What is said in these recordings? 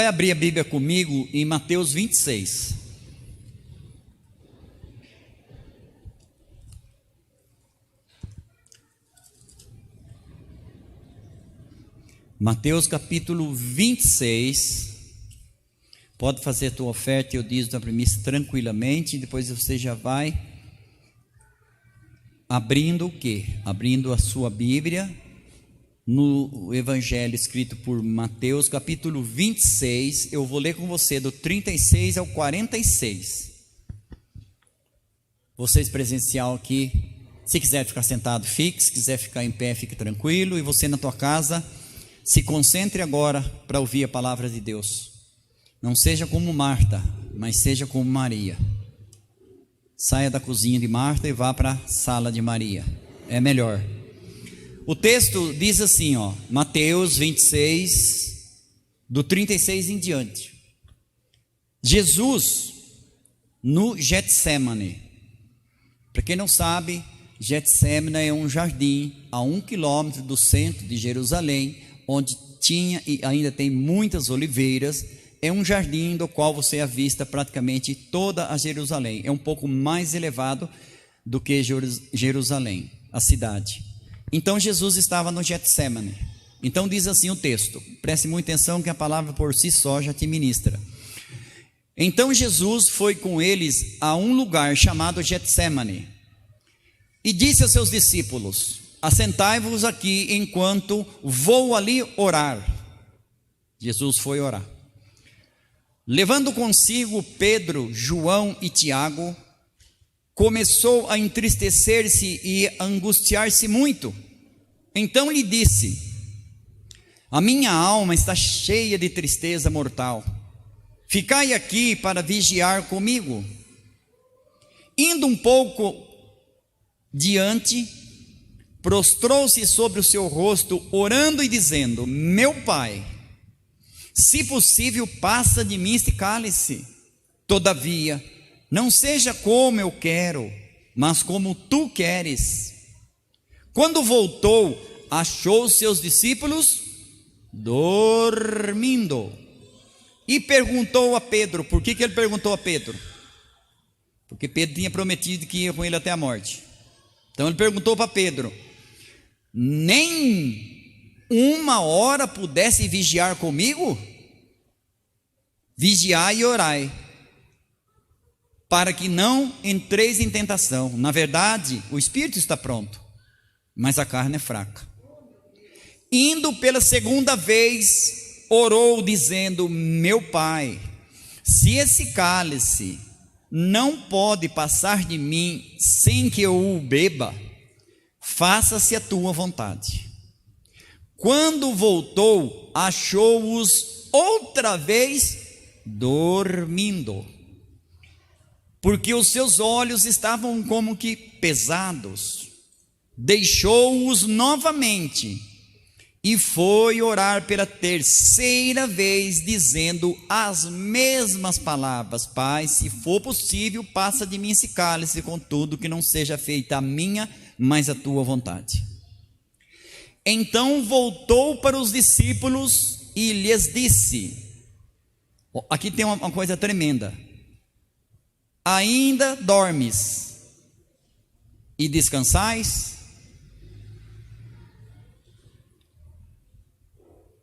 abrir a Bíblia comigo em Mateus 26. Mateus capítulo 26. Pode fazer a tua oferta e o dízimo da primícia tranquilamente. Depois você já vai abrindo o quê? Abrindo a sua Bíblia no Evangelho escrito por Mateus capítulo 26. Eu vou ler com você do 36 ao 46. Vocês presencial aqui, se quiser ficar sentado, fique. Se quiser ficar em pé, fique tranquilo. E você na tua casa, se concentre agora para ouvir a palavra de Deus. Não seja como Marta, mas seja como Maria. Saia da cozinha de Marta e vá para a sala de Maria. É melhor. O texto diz assim, Mateus 26, do 36 em diante. Jesus no Getsemane. Para quem não sabe, Getsemane é um jardim a 1 quilômetro do centro de Jerusalém, onde tinha e ainda tem muitas oliveiras. É um jardim do qual você avista praticamente toda a Jerusalém. É um pouco mais elevado do que Jerusalém, a cidade. Então Jesus estava no Getsemane. Então diz assim o texto, preste muita atenção que a palavra por si só já te ministra. Então Jesus foi com eles a um lugar chamado Getsemane e disse aos seus discípulos: assentai-vos aqui enquanto vou ali orar. Jesus foi orar. Levando consigo Pedro, João e Tiago, começou a entristecer-se e a angustiar-se muito. Então lhe disse: a minha alma está cheia de tristeza mortal. Ficai aqui para vigiar comigo. Indo um pouco diante, prostrou-se sobre o seu rosto, orando e dizendo: meu Pai, se possível, passa de mim este cálice. Todavia, não seja como eu quero, mas como tu queres. Quando voltou, achou seus discípulos dormindo. E perguntou a Pedro. Por que ele perguntou a Pedro? Porque Pedro tinha prometido que ia com ele até a morte. Então ele perguntou para Pedro: nem uma hora pudesse vigiar comigo? Vigiai e orai, para que não entreis em tentação. Na verdade, o espírito está pronto, mas a carne é fraca. Indo pela segunda vez, orou dizendo: meu Pai, se esse cálice não pode passar de mim sem que eu o beba, faça-se a tua vontade. Quando voltou, achou-os outra vez dormindo, porque os seus olhos estavam como que pesados. Deixou-os novamente e foi orar pela terceira vez, dizendo as mesmas palavras: Pai, se for possível, passa de mim esse cálice, contudo que não seja feita a minha, mas a tua vontade. Então voltou para os discípulos e lhes disse: aqui tem uma coisa tremenda. Ainda dormes e descansais?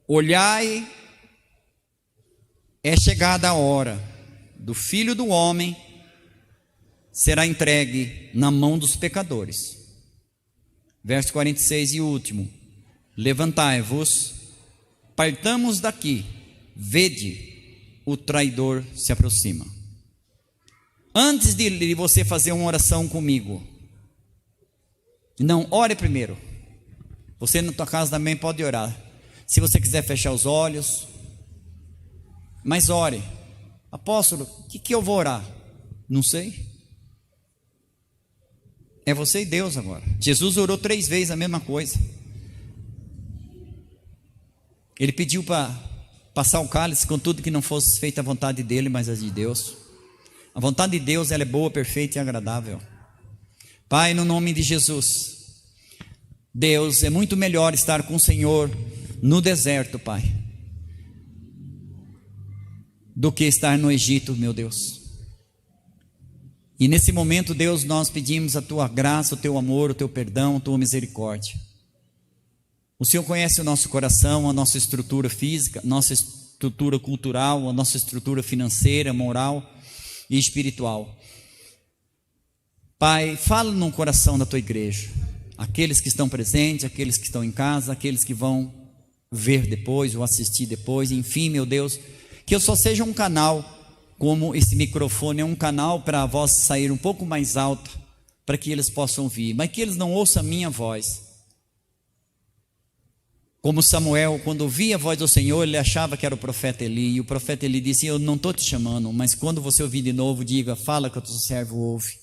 Olhai, é chegada a hora do Filho do Homem será entregue na mão dos pecadores. Verso 46 e último: levantai-vos, partamos daqui, vede, o traidor se aproxima. Antes de você fazer uma oração comigo, não, ore primeiro. Você na tua casa também pode orar. Se você quiser fechar os olhos, mas ore. Apóstolo, o que eu vou orar? Não sei. É você e Deus agora. Jesus orou 3 vezes a mesma coisa. Ele pediu para passar o cálice, contudo que não fosse feita a vontade dele, mas a de Deus. A vontade de Deus, ela é boa, perfeita e agradável. Pai, no nome de Jesus, Deus, é muito melhor estar com o Senhor no deserto, Pai. do que estar no Egito, meu Deus. E nesse momento, Deus, nós pedimos a Tua graça, o Teu amor, o Teu perdão, a Tua misericórdia. O Senhor conhece o nosso coração, a nossa estrutura física, nossa estrutura cultural, a nossa estrutura financeira, moral e espiritual. Pai, fala no coração da Tua igreja, aqueles que estão presentes, aqueles que estão em casa, aqueles que vão ver depois ou assistir depois, enfim, meu Deus, que eu só seja um canal, como esse microfone é um canal para a voz sair um pouco mais alta, para que eles possam ouvir, mas que eles não ouçam a minha voz. Como Samuel, quando ouvia a voz do Senhor, ele achava que era o profeta Eli, e o profeta Eli disse: eu não estou te chamando, mas quando você ouvir de novo, diga, fala que o teu servo ouve.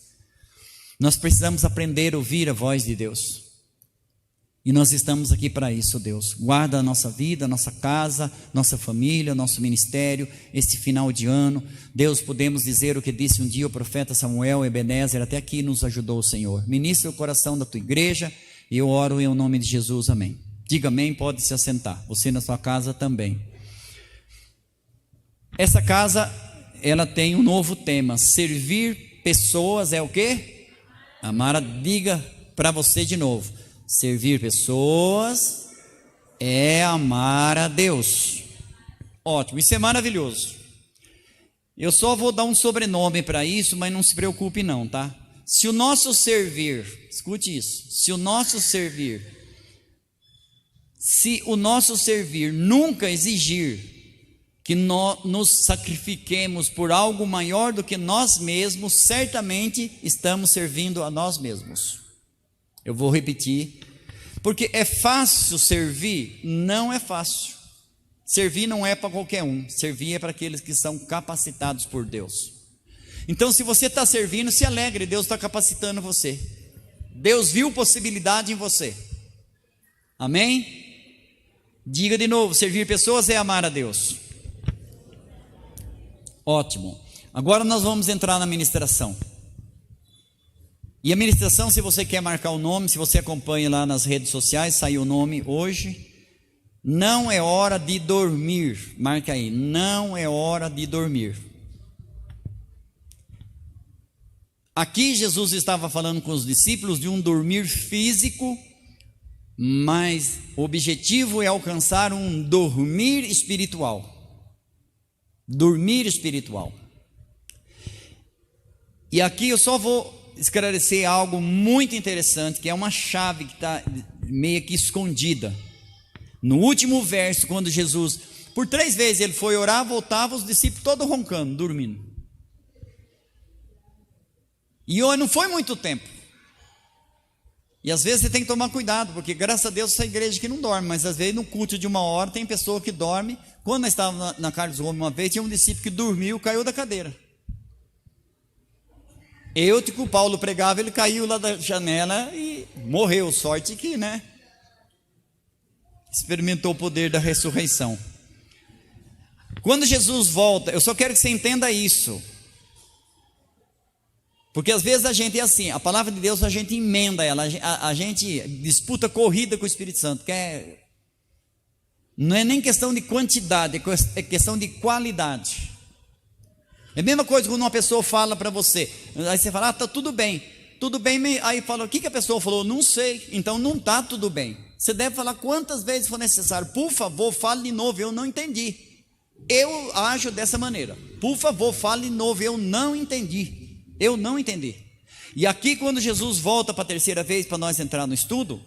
Nós precisamos aprender a ouvir a voz de Deus, e nós estamos aqui para isso, Deus. Guarda a nossa vida, a nossa casa, nossa família, nosso ministério, este final de ano. Deus, podemos dizer o que disse um dia o profeta Samuel, Ebenezer, até aqui nos ajudou o Senhor. Ministra o coração da tua igreja, e eu oro em nome de Jesus, amém. Diga amém, pode se assentar, você na sua casa também. Essa casa, ela tem um novo tema, servir pessoas é o quê? Amar, diga para você de novo, servir pessoas é amar a Deus. Ótimo, isso é maravilhoso. Eu só vou dar um sobrenome para isso, mas não se preocupe não, tá? Se o nosso servir, escute isso, se o nosso servir nunca exigir que nós nos sacrifiquemos por algo maior do que nós mesmos, certamente estamos servindo a nós mesmos. Eu vou repetir, porque é fácil servir? Não é fácil. Servir não é para qualquer um, servir é para aqueles que são capacitados por Deus. Então, se você está servindo, se alegre, Deus está capacitando você. Deus viu possibilidade em você. Amém? Diga de novo, servir pessoas é amar a Deus. Ótimo. Agora nós vamos entrar na ministração. E a ministração, se você quer marcar o nome, se você acompanha lá nas redes sociais, saiu o nome hoje. Não é hora de dormir. Marca aí, não é hora de dormir. Aqui Jesus estava falando com os discípulos de um dormir físico, mas o objetivo é alcançar um dormir espiritual. Dormir espiritual. E aqui eu só vou esclarecer algo muito interessante, que é uma chave que está meio que escondida. No último verso, quando Jesus, por 3 vezes ele foi orar, voltava, os discípulos todos roncando, dormindo. E não foi muito tempo. E às vezes você tem que tomar cuidado, porque graças a Deus essa igreja aqui não dorme, mas às vezes no culto de 1 hora tem pessoa que dorme. Quando nós estávamos na Carlos Gomes uma vez, tinha um discípulo que dormiu, caiu da cadeira. Que o Paulo pregava, ele caiu lá da janela e morreu, sorte que, né? Experimentou o poder da ressurreição. Quando Jesus volta, eu só quero que você entenda isso. Porque às vezes a gente é assim, a palavra de Deus a gente emenda ela, a gente disputa corrida com o Espírito Santo, não é nem questão de quantidade, é questão de qualidade. É a mesma coisa quando uma pessoa fala para você, aí você fala, tá tudo bem, aí fala, o que a pessoa falou? Não sei, então não está tudo bem. Você deve falar quantas vezes for necessário, por favor, fale de novo, eu não entendi. Eu ajo dessa maneira, por favor, fale de novo, eu não entendi. E aqui quando Jesus volta para a terceira vez, para nós entrar no estudo,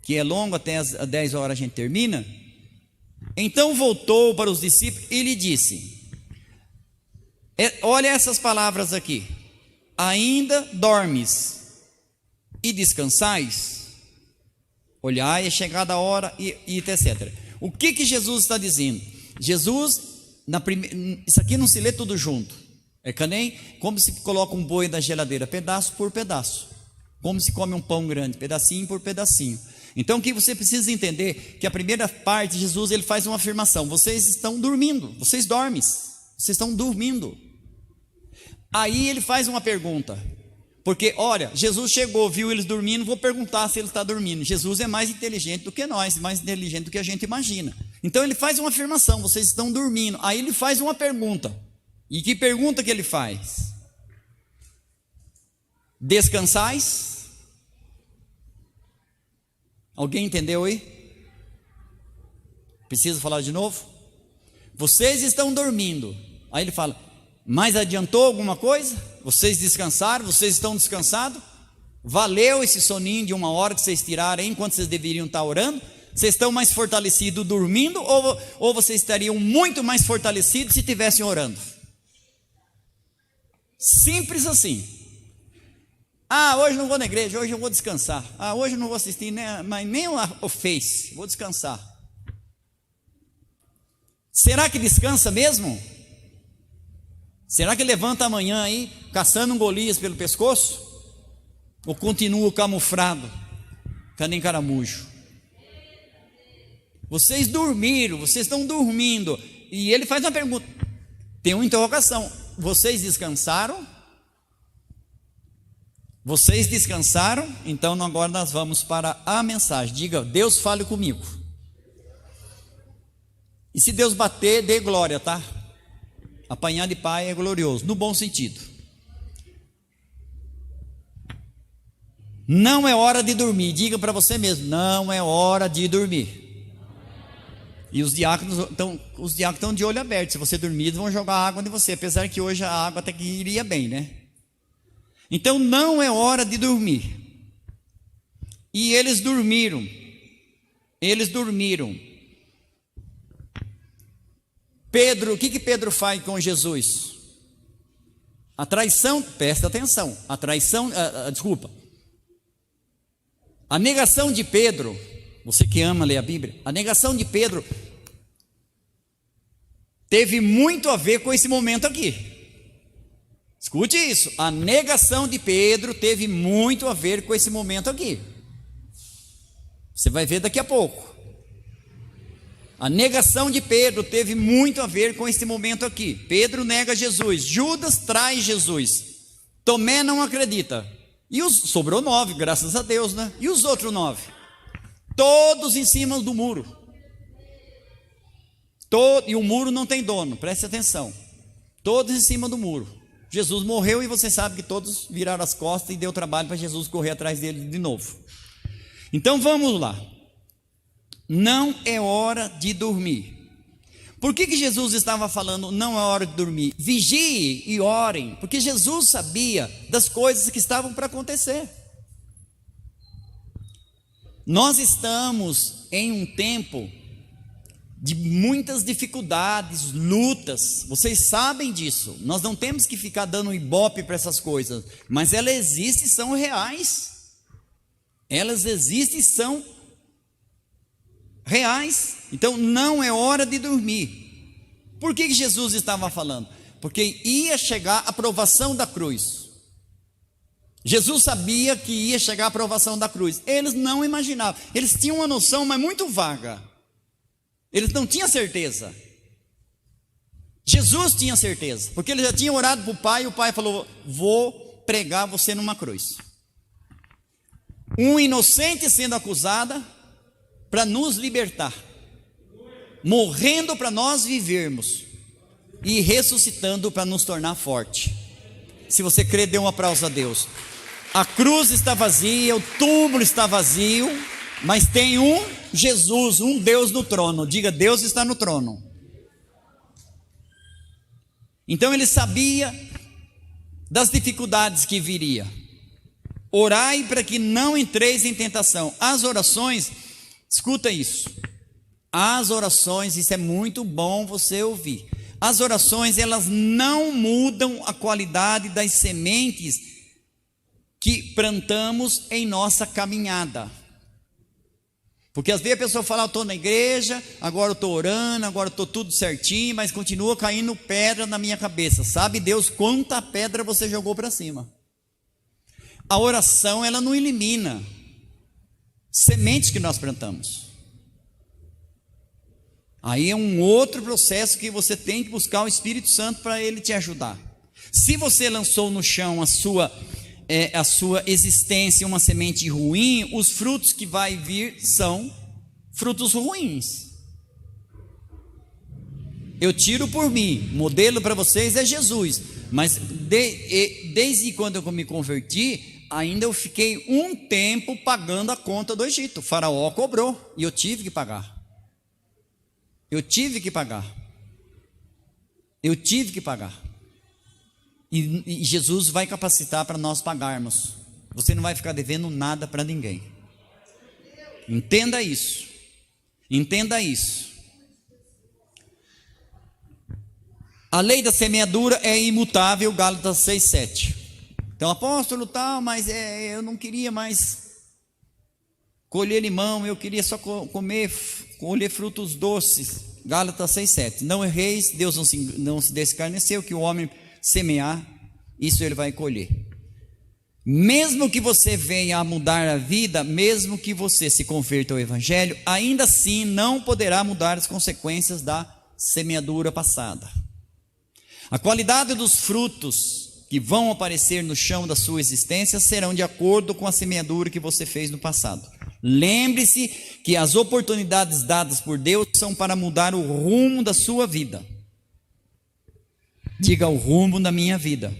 que é longo, até às 10 horas a gente termina. Então voltou para os discípulos e lhe disse, olha essas palavras aqui, ainda dormes e descansais? Olhai, é chegada a hora e etc. O que Jesus está dizendo? Jesus, isso aqui não se lê tudo junto. É que nem como se coloca um boi na geladeira, pedaço por pedaço. Como se come um pão grande, pedacinho por pedacinho. Então o que você precisa entender, que a primeira parte, Jesus ele faz uma afirmação, vocês estão dormindo, vocês dormem, vocês estão dormindo. Aí ele faz uma pergunta, porque olha, Jesus chegou, viu eles dormindo, vou perguntar se ele está dormindo. Jesus é mais inteligente do que nós, mais inteligente do que a gente imagina. Então ele faz uma afirmação: vocês estão dormindo. Aí ele faz uma pergunta. E que pergunta que ele faz? Descansais? Alguém entendeu aí? Preciso falar de novo? Vocês estão dormindo. Aí ele fala: mas adiantou alguma coisa? Vocês descansaram? Vocês estão descansados? Valeu esse soninho de 1 hora que vocês tiraram aí, enquanto vocês deveriam estar orando? Vocês estão mais fortalecidos dormindo, ou vocês estariam muito mais fortalecidos se estivessem orando? Simples assim. Hoje não vou na igreja, hoje eu vou descansar. Hoje eu não vou assistir nem o Face, vou descansar. Será que descansa mesmo? Será que levanta amanhã aí, caçando um Golias pelo pescoço? Ou continua camuflado, nem caramujo? Vocês dormiram, vocês estão dormindo. E ele faz uma pergunta, tem uma interrogação: vocês descansaram? Vocês descansaram? Então agora nós vamos para a mensagem. Diga: Deus fale comigo. E se Deus bater, dê glória, tá? Apanhar de pai é glorioso, no bom sentido. Não é hora de dormir. Diga para você mesmo: não é hora de dormir. E os diáconos estão de olho aberto. Se você dormir, eles vão jogar água em você. Apesar que hoje a água até que iria bem, né? Então não é hora de dormir. E eles dormiram. Pedro, o que Pedro faz com Jesus? A traição, presta atenção. A negação de Pedro, você que ama ler a Bíblia, a negação de Pedro teve muito a ver com esse momento aqui. Escute isso: a negação de Pedro teve muito a ver com esse momento aqui. Você vai ver daqui a pouco. A negação de Pedro teve muito a ver com esse momento aqui. Pedro nega Jesus, Judas trai Jesus, Tomé não acredita. Sobrou 9, graças a Deus, né? E os outros 9? Todos em cima do muro. E o muro não tem dono, preste atenção. Todos em cima do muro. Jesus morreu e você sabe que todos viraram as costas e deu trabalho para Jesus correr atrás dele de novo. Então vamos lá. Não é hora de dormir. Por que Jesus estava falando não é hora de dormir? Vigiem e orem, porque Jesus sabia das coisas que estavam para acontecer. Nós estamos em um tempo de muitas dificuldades, lutas, vocês sabem disso. Nós não temos que ficar dando ibope para essas coisas, mas elas existem e são reais. Elas existem e são reais. Então não é hora de dormir. Por que Jesus estava falando? Porque ia chegar a provação da cruz. Jesus sabia que ia chegar a provação da cruz. Eles não imaginavam. Eles tinham uma noção, mas muito vaga. Eles não tinham certeza. Jesus tinha certeza, porque ele já tinha orado para o Pai, e o Pai falou: vou pregar você numa cruz. Um inocente sendo acusado para nos libertar, morrendo para nós vivermos, e ressuscitando para nos tornar forte. Se você crê, dê um aplauso a Deus. A cruz está vazia, o túmulo está vazio, mas tem um Jesus, um Deus no trono. Diga: Deus está no trono. Então ele sabia das dificuldades que viria. Orai para que não entreis em tentação. As orações, escuta isso. As orações, isso é muito bom você ouvir. As orações, elas não mudam a qualidade das sementes que plantamos em nossa caminhada. Porque às vezes a pessoa fala: eu estou na igreja, agora eu estou orando, agora estou tudo certinho, mas continua caindo pedra na minha cabeça. Sabe Deus quanta pedra você jogou para cima? A oração, ela não elimina sementes que nós plantamos. Aí é um outro processo que você tem que buscar o Espírito Santo para ele te ajudar. Se você lançou no chão a sua existência, uma semente ruim, os frutos que vai vir são frutos ruins. Eu tiro por mim, modelo para vocês é Jesus, mas desde quando eu me converti, ainda eu fiquei um tempo pagando a conta do Egito. O faraó cobrou e eu tive que pagar. Eu tive que pagar. E Jesus vai capacitar para nós pagarmos. Você não vai ficar devendo nada para ninguém. Entenda isso. Entenda isso. A lei da semeadura é imutável, Gálatas 6:7. Então, apóstolo tal, mas eu não queria mais colher limão, eu queria só colher frutos doces. Gálatas 6:7. Não erreis, Deus não se descarneceu, que o homem semear, isso ele vai colher. Mesmo que você venha a mudar a vida, mesmo que você se converta ao Evangelho, ainda assim não poderá mudar as consequências da semeadura passada. A qualidade dos frutos que vão aparecer no chão da sua existência serão de acordo com a semeadura que você fez no passado. Lembre-se que as oportunidades dadas por Deus são para mudar o rumo da sua vida. Diga: o rumo da minha vida.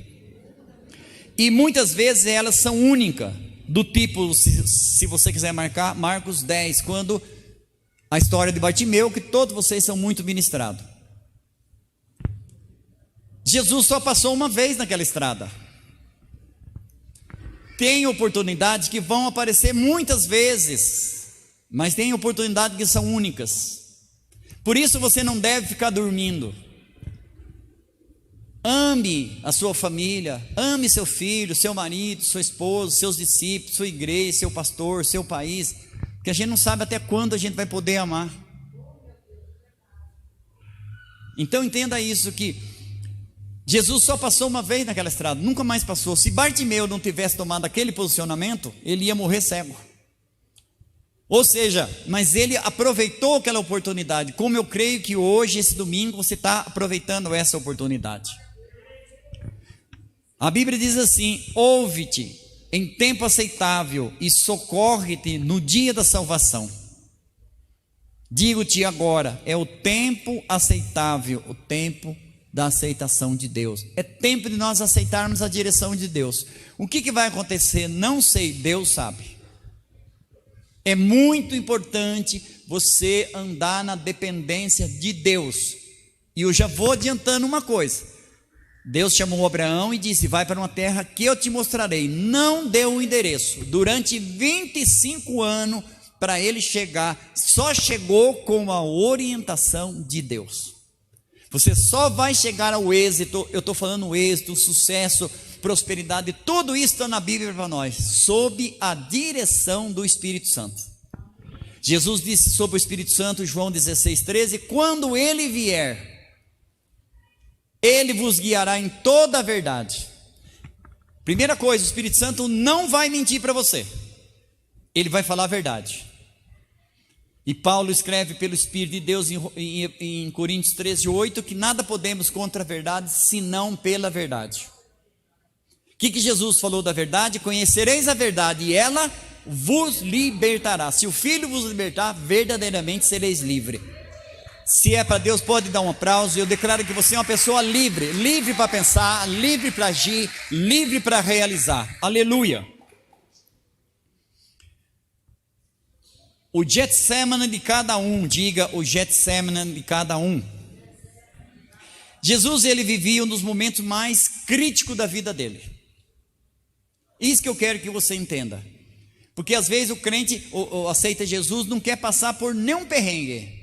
E muitas vezes elas são únicas, do tipo, se você quiser marcar, Marcos 10, quando a história de Bartimeu, que todos vocês são muito ministrados. Jesus só passou uma vez naquela estrada. Tem oportunidades que vão aparecer muitas vezes, mas tem oportunidades que são únicas. Por isso você não deve ficar dormindo. Ame a sua família, ame seu filho, seu marido, sua esposa, seus discípulos, sua igreja, seu pastor, seu país, porque a gente não sabe até quando a gente vai poder amar. Então entenda isso, que Jesus só passou uma vez naquela estrada, nunca mais passou. Se Bartimeu não tivesse tomado aquele posicionamento, ele ia morrer cego. Ou seja, mas ele aproveitou aquela oportunidade, como eu creio que hoje, esse domingo, você está aproveitando essa oportunidade. A Bíblia diz assim: ouve-te em tempo aceitável e socorre-te no dia da salvação. Digo-te agora, é o tempo aceitável, o tempo da aceitação de Deus. É tempo de nós aceitarmos a direção de Deus. O que vai acontecer? Não sei, Deus sabe. É muito importante você andar na dependência de Deus. E eu já vou adiantando uma coisa. Deus chamou Abraão e disse: vai para uma terra que eu te mostrarei. Não deu o endereço. Durante 25 anos para ele chegar, só chegou com a orientação de Deus. Você só vai chegar ao êxito, eu estou falando êxito, sucesso, prosperidade, tudo isso está na Bíblia para nós, sob a direção do Espírito Santo. Jesus disse sobre o Espírito Santo, João 16:13, quando ele vier, ele vos guiará em toda a verdade. Primeira coisa, o Espírito Santo não vai mentir para você, ele vai falar a verdade. E Paulo escreve pelo Espírito de Deus em Coríntios 13:8, que nada podemos contra a verdade, senão pela verdade. O que Jesus falou da verdade? Conhecereis a verdade e ela vos libertará. Se o Filho vos libertar, verdadeiramente sereis livres. Se é para Deus, pode dar um aplauso. Eu declaro que você é uma pessoa livre, livre para pensar, livre para agir, livre para realizar. Aleluia. O Getsemane de cada um, diga o Getsemane de cada um. Jesus, ele vivia um dos momentos mais críticos da vida dele. Isso que eu quero que você entenda. Porque às vezes o crente aceita Jesus, não quer passar por nenhum perrengue.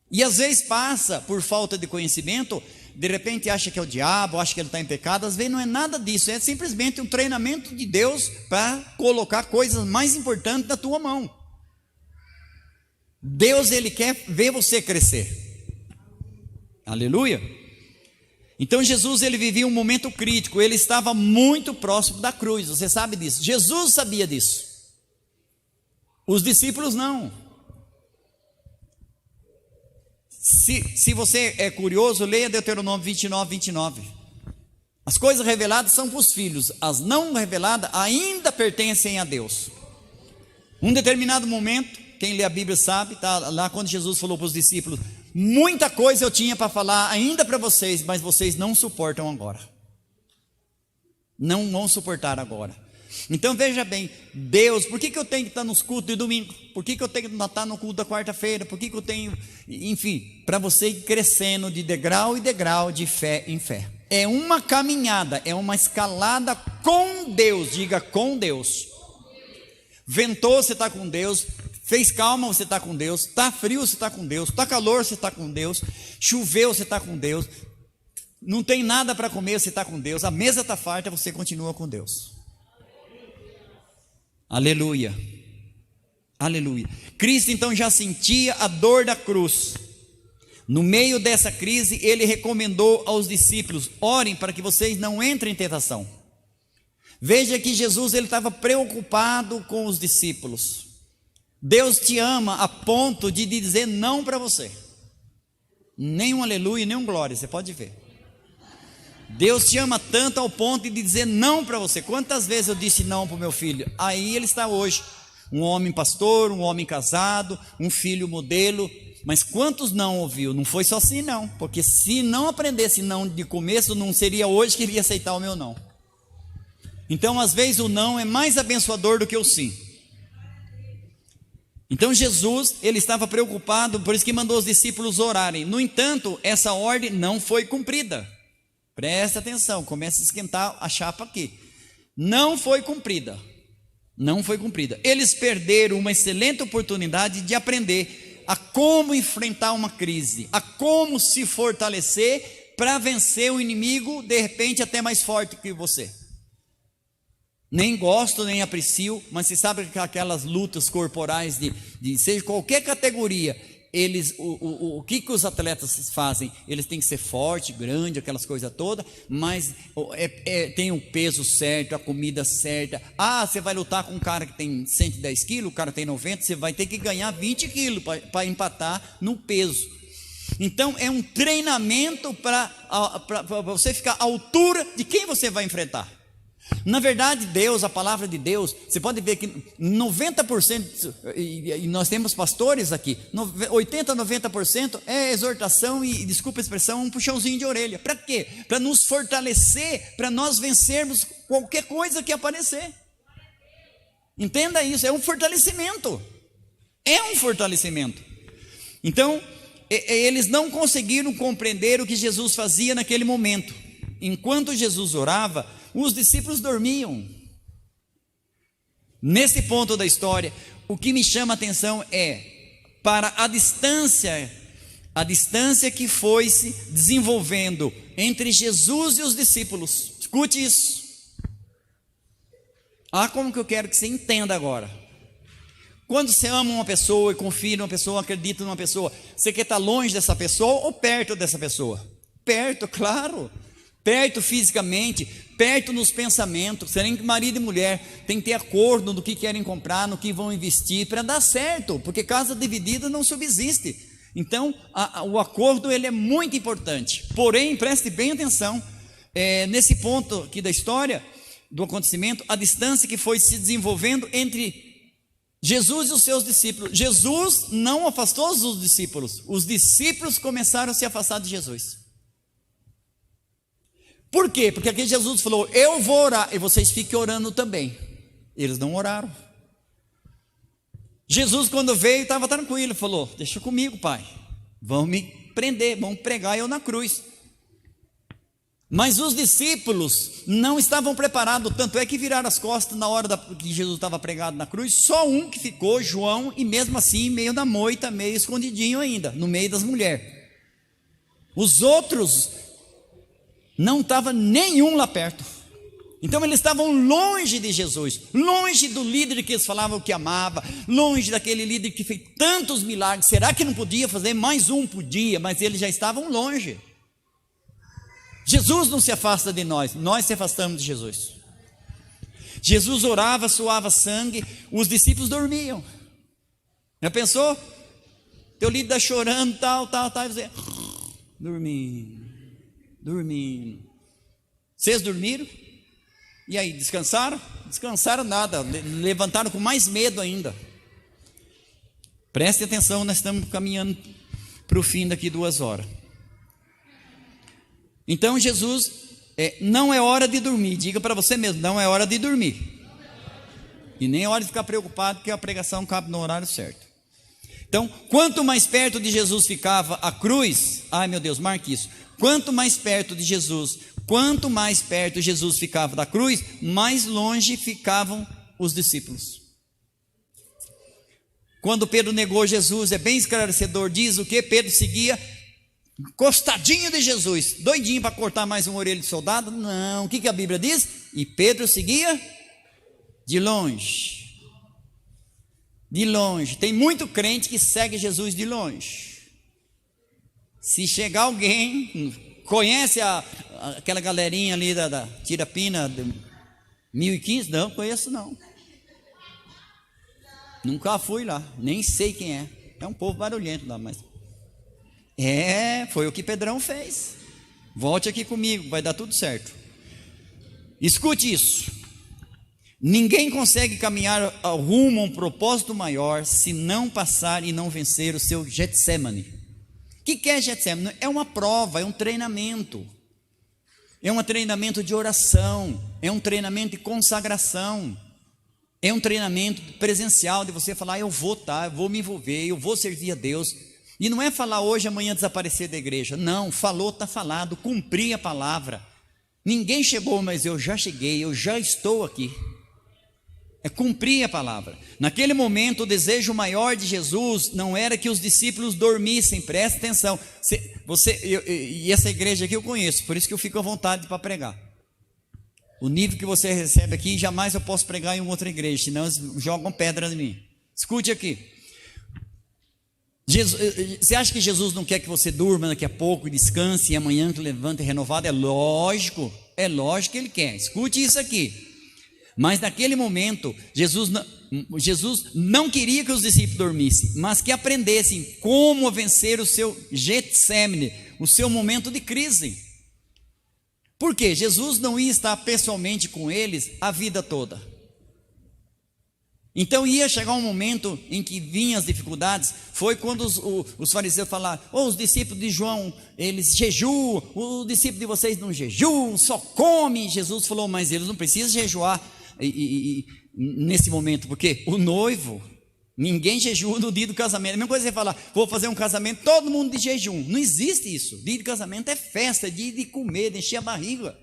E às vezes passa por falta de conhecimento, de repente acha que é o diabo, acha que ele está em pecado. Às vezes não é nada disso, é simplesmente um treinamento de Deus para colocar coisas mais importantes na tua mão. Deus, ele quer ver você crescer. Aleluia. Então Jesus, ele vivia um momento crítico, ele estava muito próximo da cruz, você sabe disso. Jesus sabia disso, os discípulos não. Se você é curioso, leia Deuteronômio 29:29. As coisas reveladas são para os filhos, as não reveladas ainda pertencem a Deus. Um determinado momento, quem lê a Bíblia sabe, tá lá quando Jesus falou para os discípulos: Muita coisa eu tinha para falar ainda para vocês, mas vocês não suportam agora. Não vão suportar agora. Então veja bem, Deus, por que eu tenho que estar nos cultos de domingo? Por que eu tenho que estar no culto da quarta-feira? Por que eu tenho, enfim, para você ir crescendo de degrau em degrau, de fé em fé. É uma caminhada, é uma escalada com Deus, diga com Deus. Ventou, você está com Deus. Fez calma, você está com Deus. Está frio, você está com Deus. Está calor, você está com Deus. Choveu, você está com Deus. Não tem nada para comer, você está com Deus. A mesa está farta, você continua com Deus. Aleluia. Aleluia. Cristo então já sentia a dor da cruz. No meio dessa crise, ele recomendou aos discípulos: orem para que vocês não entrem em tentação. Veja que Jesus ele estava preocupado com os discípulos. Deus te ama a ponto de dizer não para você. Nem um aleluia, nem um glória, você pode ver. Deus te ama tanto ao ponto de dizer não para você. Quantas vezes eu disse não para o meu filho? Aí ele está hoje, um homem pastor, um homem casado, um filho modelo. Mas quantos não ouviu? Não foi só assim não, porque se não aprendesse não de começo, não seria hoje que ele ia aceitar o meu não. Então às vezes o não é mais abençoador do que o sim. Então Jesus, ele estava preocupado, por isso que mandou os discípulos orarem. No entanto, essa ordem não foi cumprida. Presta atenção, começa a esquentar a chapa aqui. Não foi cumprida. Não foi cumprida. Eles perderam uma excelente oportunidade de aprender a como enfrentar uma crise, a como se fortalecer para vencer o inimigo, de repente até mais forte que você. Nem gosto, nem aprecio, mas você sabe que aquelas lutas corporais de seja qualquer categoria, o que os atletas fazem? Eles têm que ser forte, grande, aquelas coisas todas, mas tem o peso certo, a comida certa. Você vai lutar com um cara que tem 110 quilos, o cara tem 90, você vai ter que ganhar 20 quilos para empatar no peso. Então é um treinamento para você ficar à altura de quem você vai enfrentar. Na verdade, Deus, a palavra de Deus, você pode ver que 90%, e nós temos pastores aqui, 80%, 90% é exortação e, desculpa a expressão, um puxãozinho de orelha. Para quê? Para nos fortalecer, para nós vencermos qualquer coisa que aparecer. Entenda isso, é um fortalecimento. É um fortalecimento. Então, eles não conseguiram compreender o que Jesus fazia naquele momento. Enquanto Jesus orava, os discípulos dormiam. Nesse ponto da história, o que me chama a atenção é para a distância que foi se desenvolvendo entre Jesus e os discípulos. Escute isso. Como que eu quero que você entenda agora. Quando você ama uma pessoa e confia numa pessoa, acredita numa pessoa, você quer estar longe dessa pessoa ou perto dessa pessoa? Perto, claro. Perto fisicamente, perto nos pensamentos. Serem marido e mulher tem que ter acordo no que querem comprar, no que vão investir, para dar certo, porque casa dividida não subsiste. Então, o acordo ele é muito importante. Porém, preste bem atenção, nesse ponto aqui da história, do acontecimento, a distância que foi se desenvolvendo entre Jesus e os seus discípulos. Jesus não afastou os discípulos começaram a se afastar de Jesus. Por quê? Porque aqui Jesus falou: eu vou orar, e vocês fiquem orando também. Eles não oraram. Jesus, quando veio, estava tranquilo, falou: deixa comigo, Pai, vão me prender, vão pregar eu na cruz. Mas os discípulos não estavam preparados, tanto é que viraram as costas na hora que Jesus estava pregado na cruz. Só um que ficou, João, e mesmo assim meio da moita, meio escondidinho ainda, no meio das mulheres. Os outros não estava nenhum lá perto. Então eles estavam longe de Jesus, longe do líder que eles falavam que amava, longe daquele líder que fez tantos milagres. Será que não podia fazer mais um? Podia, mas eles já estavam longe. Jesus não se afasta de nós se afastamos de Jesus. Jesus orava, suava sangue, os discípulos dormiam. Já pensou? Teu líder está chorando, tal, e você dormindo. Vocês dormiram? E aí, descansaram? Descansaram nada, levantaram com mais medo ainda. Preste atenção, nós estamos caminhando para o fim daqui 2 horas. Então Jesus, não é hora de dormir. Diga para você mesmo, não é hora de dormir. E nem é hora de ficar preocupado que a pregação cabe no horário certo. Então, quanto mais perto de Jesus ficava a cruz, ai meu Deus, marque isso. Quanto mais perto Jesus ficava da cruz, mais longe ficavam os discípulos. Quando Pedro negou Jesus, é bem esclarecedor, diz o que? Pedro seguia encostadinho de Jesus, doidinho para cortar mais uma orelha de soldado. Não, o que a Bíblia diz? E Pedro seguia de longe. De longe. Tem muito crente que segue Jesus de longe. Se chegar alguém, conhece aquela galerinha ali da Tirapina 1015? Não, conheço não. Nunca fui lá, nem sei quem é. É um povo barulhento lá, mas... foi o que Pedrão fez. Volte aqui comigo, vai dar tudo certo. Escute isso. Ninguém consegue caminhar rumo a um propósito maior se não passar e não vencer o seu Getsemane. O que é Getsemane? É uma prova, é um treinamento. É um treinamento de oração, é um treinamento de consagração, é um treinamento presencial de você falar, eu vou me envolver, eu vou servir a Deus. E não é falar hoje, amanhã desaparecer da igreja. Não, falou, está falado, cumprir a palavra. Ninguém chegou, mas eu já cheguei, eu já estou aqui. É cumprir a palavra. Naquele momento, o desejo maior de Jesus não era que os discípulos dormissem. Presta atenção. E essa igreja aqui eu conheço, por isso que eu fico à vontade para pregar. O nível que você recebe aqui, jamais eu posso pregar em uma outra igreja, senão eles jogam pedra em mim. Escute aqui. Você acha que Jesus não quer que você durma daqui a pouco, descanse e amanhã que levante renovado? É lógico que Ele quer. Escute isso aqui. Mas naquele momento, Jesus não queria que os discípulos dormissem, mas que aprendessem como vencer o seu Getsemane, o seu momento de crise. Por quê? Jesus não ia estar pessoalmente com eles a vida toda. Então ia chegar um momento em que vinham as dificuldades. Foi quando os fariseus falaram, os discípulos de João, eles jejuam, os discípulos de vocês não jejuam, só comem. Jesus falou, mas eles não precisam jejuar nesse momento, porque o noivo, ninguém jejua no dia do casamento. A mesma coisa você falar, vou fazer um casamento, todo mundo de jejum. Não existe isso. Dia de casamento é festa, é dia de comer, de encher a barriga.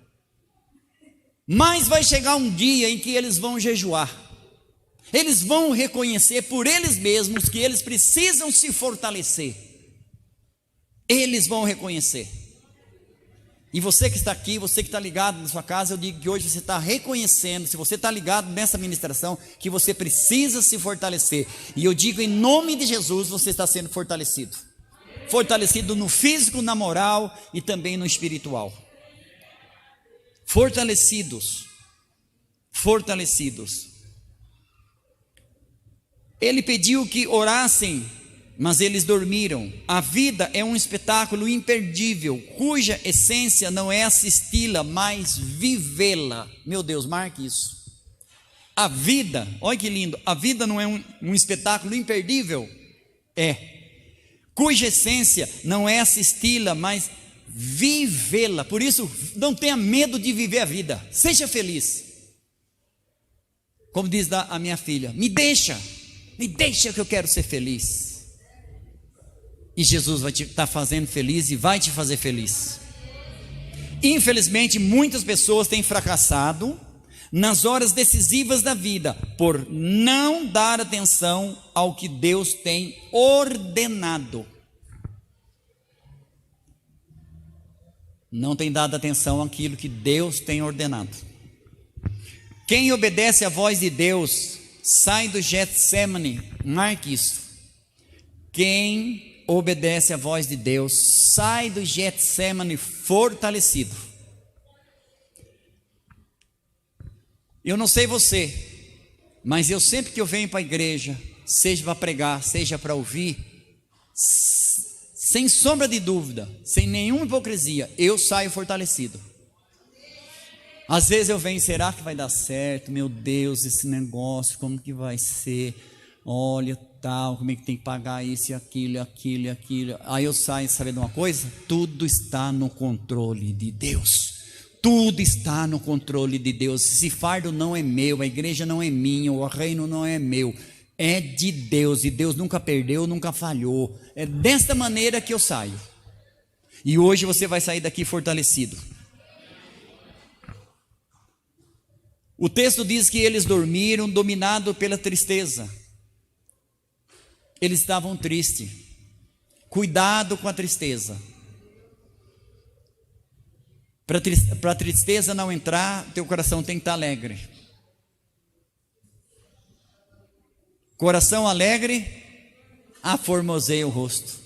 Mas vai chegar um dia em que eles vão jejuar. Eles vão reconhecer por eles mesmos que eles precisam se fortalecer. Eles vão reconhecer. E você que está aqui, você que está ligado na sua casa, eu digo que hoje você está reconhecendo, se você está ligado nessa ministração, que você precisa se fortalecer. E eu digo em nome de Jesus, você está sendo fortalecido. Fortalecido no físico, na moral e também no espiritual. Fortalecidos. Ele pediu que orassem, mas eles dormiram. A vida é um espetáculo imperdível, cuja essência não é assisti-la, mas vivê-la. Meu Deus, marque isso. A vida, olha que lindo, a vida não é um espetáculo imperdível? É. Cuja essência não é assisti-la, mas vivê-la. Por isso, não tenha medo de viver a vida. Seja feliz. Como diz a minha filha, me deixa que eu quero ser feliz. E Jesus vai te estar fazendo feliz e vai te fazer feliz. Infelizmente, muitas pessoas têm fracassado nas horas decisivas da vida por não dar atenção ao que Deus tem ordenado. Não tem dado atenção àquilo que Deus tem ordenado. Quem obedece à voz de Deus sai do Getsemane. Marque isso. Quem obedece à voz de Deus sai do Getsemane fortalecido. Eu não sei você, mas eu sempre que eu venho para a igreja, seja para pregar, seja para ouvir, sem sombra de dúvida, sem nenhuma hipocrisia, eu saio fortalecido. Às vezes eu venho, será que vai dar certo? Meu Deus, esse negócio, como que vai ser? Olha, tal, como é que tem que pagar isso e aquilo, aquilo e aquilo. Aí eu saio sabendo uma coisa? Tudo está no controle de Deus. Tudo está no controle de Deus. Esse fardo não é meu, a igreja não é minha, o reino não é meu. É de Deus, e Deus nunca perdeu, nunca falhou. É desta maneira que eu saio. E hoje você vai sair daqui fortalecido. O texto diz que eles dormiram dominados pela tristeza. Eles estavam tristes. Cuidado com a tristeza. Para a tristeza não entrar, teu coração tem que estar alegre. Coração alegre aformoseia o rosto.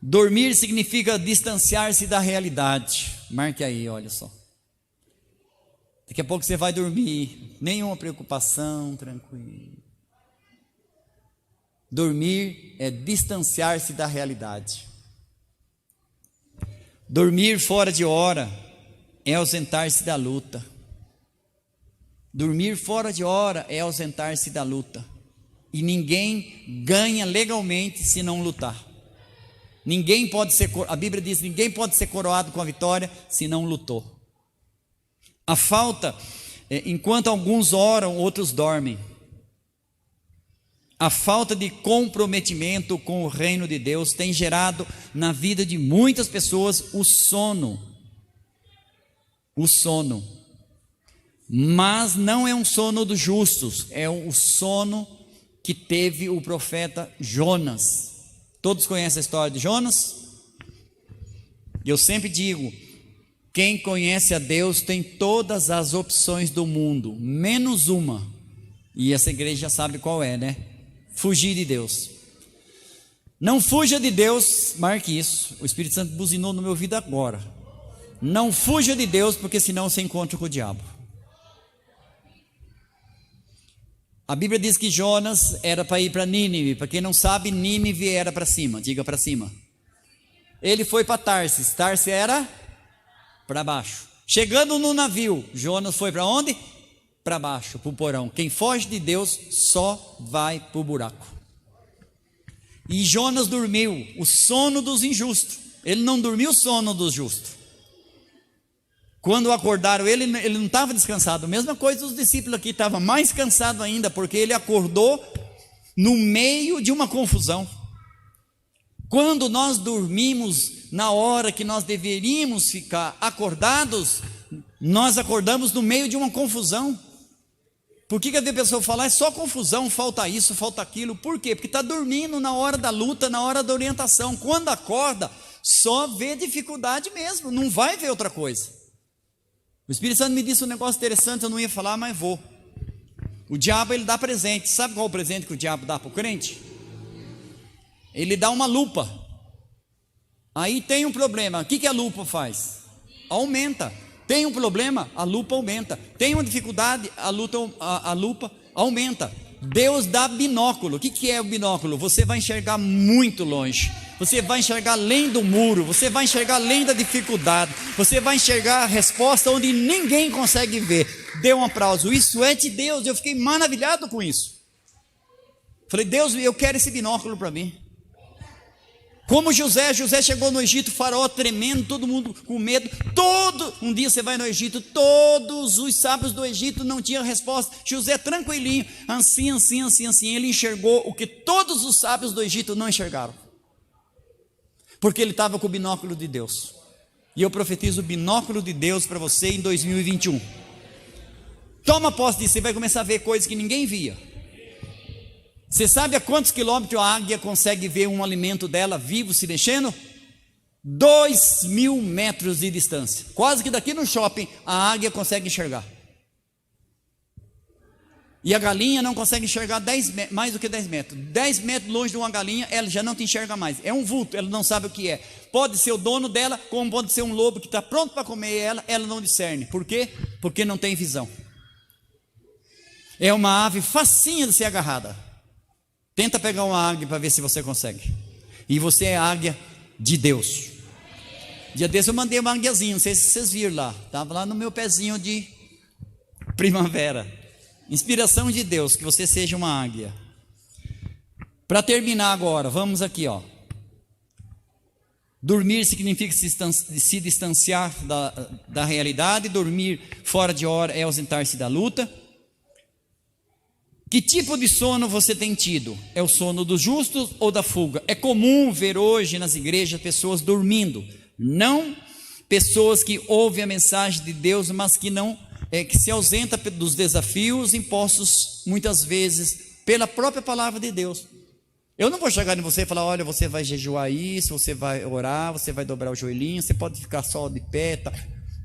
Dormir significa distanciar-se da realidade. Marque aí, olha só. Daqui a pouco você vai dormir, nenhuma preocupação, tranquilo. Dormir é distanciar-se da realidade. Dormir fora de hora é ausentar-se da luta. Dormir fora de hora é ausentar-se da luta. E ninguém ganha legalmente se não lutar. Ninguém pode ser, a Bíblia diz, ninguém pode ser coroado com a vitória se não lutou. A falta, enquanto alguns oram, outros dormem. A falta de comprometimento com o reino de Deus tem gerado na vida de muitas pessoas o sono. O sono. Mas não é um sono dos justos, é o sono que teve o profeta Jonas. Todos conhecem a história de Jonas? Eu sempre digo, quem conhece a Deus tem todas as opções do mundo, menos uma. E essa igreja sabe qual é, né? Fugir de Deus. Não fuja de Deus, marque isso. O Espírito Santo buzinou no meu ouvido agora. Não fuja de Deus, porque senão você encontra com o diabo. A Bíblia diz que Jonas era para ir para Nínive. Para quem não sabe, Nínive era para cima. Diga para cima. Ele foi para Tarsis. Tarsis era para baixo. Chegando no navio, Jonas foi para onde? Para baixo, para o porão. Quem foge de Deus só vai para o buraco. E Jonas dormiu o sono dos injustos. Ele não dormiu o sono dos justos. Quando acordaram ele não estava descansado. Mesma coisa os discípulos aqui, estavam mais cansados ainda, porque ele acordou no meio de uma confusão. Quando nós dormimos na hora que nós deveríamos ficar acordados, nós acordamos no meio de uma confusão. Por que a pessoa fala, é só confusão, falta isso, falta aquilo? Por quê? Porque está dormindo na hora da luta, na hora da orientação. Quando acorda, só vê dificuldade mesmo, não vai ver outra coisa. O Espírito Santo me disse um negócio interessante, eu não ia falar, mas vou. O diabo, ele dá presente. Sabe qual é o presente que o diabo dá para o crente? Ele dá uma lupa. Aí tem um problema, o que a lupa faz? Aumenta. Tem um problema, a lupa aumenta. Tem uma dificuldade, a lupa aumenta. Deus dá binóculo. O que é o binóculo? Você vai enxergar muito longe. Você vai enxergar além do muro. Você vai enxergar além da dificuldade. Você vai enxergar a resposta onde ninguém consegue ver. Dê um aplauso. Isso é de Deus. Eu fiquei maravilhado com isso. Falei, Deus, eu quero esse binóculo para mim. Como José chegou no Egito, faraó tremendo, todo mundo com medo. Um dia você vai no Egito, todos os sábios do Egito não tinham resposta. José tranquilinho, assim, ele enxergou o que todos os sábios do Egito não enxergaram. Porque ele estava com o binóculo de Deus. E eu profetizo o binóculo de Deus para você em 2021. Toma posse disso, você vai começar a ver coisas que ninguém via. Você sabe a quantos quilômetros a águia consegue ver um alimento dela vivo se mexendo? 2.000 metros de distância. Quase que daqui no shopping a águia consegue enxergar. E a galinha não consegue enxergar mais do que 10 metros. 10 metros longe de uma galinha, ela já não te enxerga mais. É um vulto, ela não sabe o que é. Pode ser o dono dela, como pode ser um lobo que está pronto para comer ela não discerne. Por quê? Porque não tem visão. É uma ave facinha de ser agarrada. Tenta pegar uma águia para ver se você consegue. E você é a águia de Deus. Dia desse eu mandei uma águiazinha, não sei se vocês viram lá. Estava lá no meu pezinho de primavera. Inspiração de Deus, que você seja uma águia. Para terminar agora, vamos aqui, ó. Dormir significa se distanciar da realidade. Dormir fora de hora é ausentar-se da luta. Que tipo de sono você tem tido? É o sono dos justos ou da fuga? É comum ver hoje nas igrejas pessoas dormindo. Não pessoas que ouvem a mensagem de Deus, mas que não que se ausenta dos desafios impostos muitas vezes pela própria palavra de Deus. Eu não vou chegar em você e falar: olha, você vai jejuar isso, você vai orar, você vai dobrar o joelhinho, você pode ficar só de pé, tá?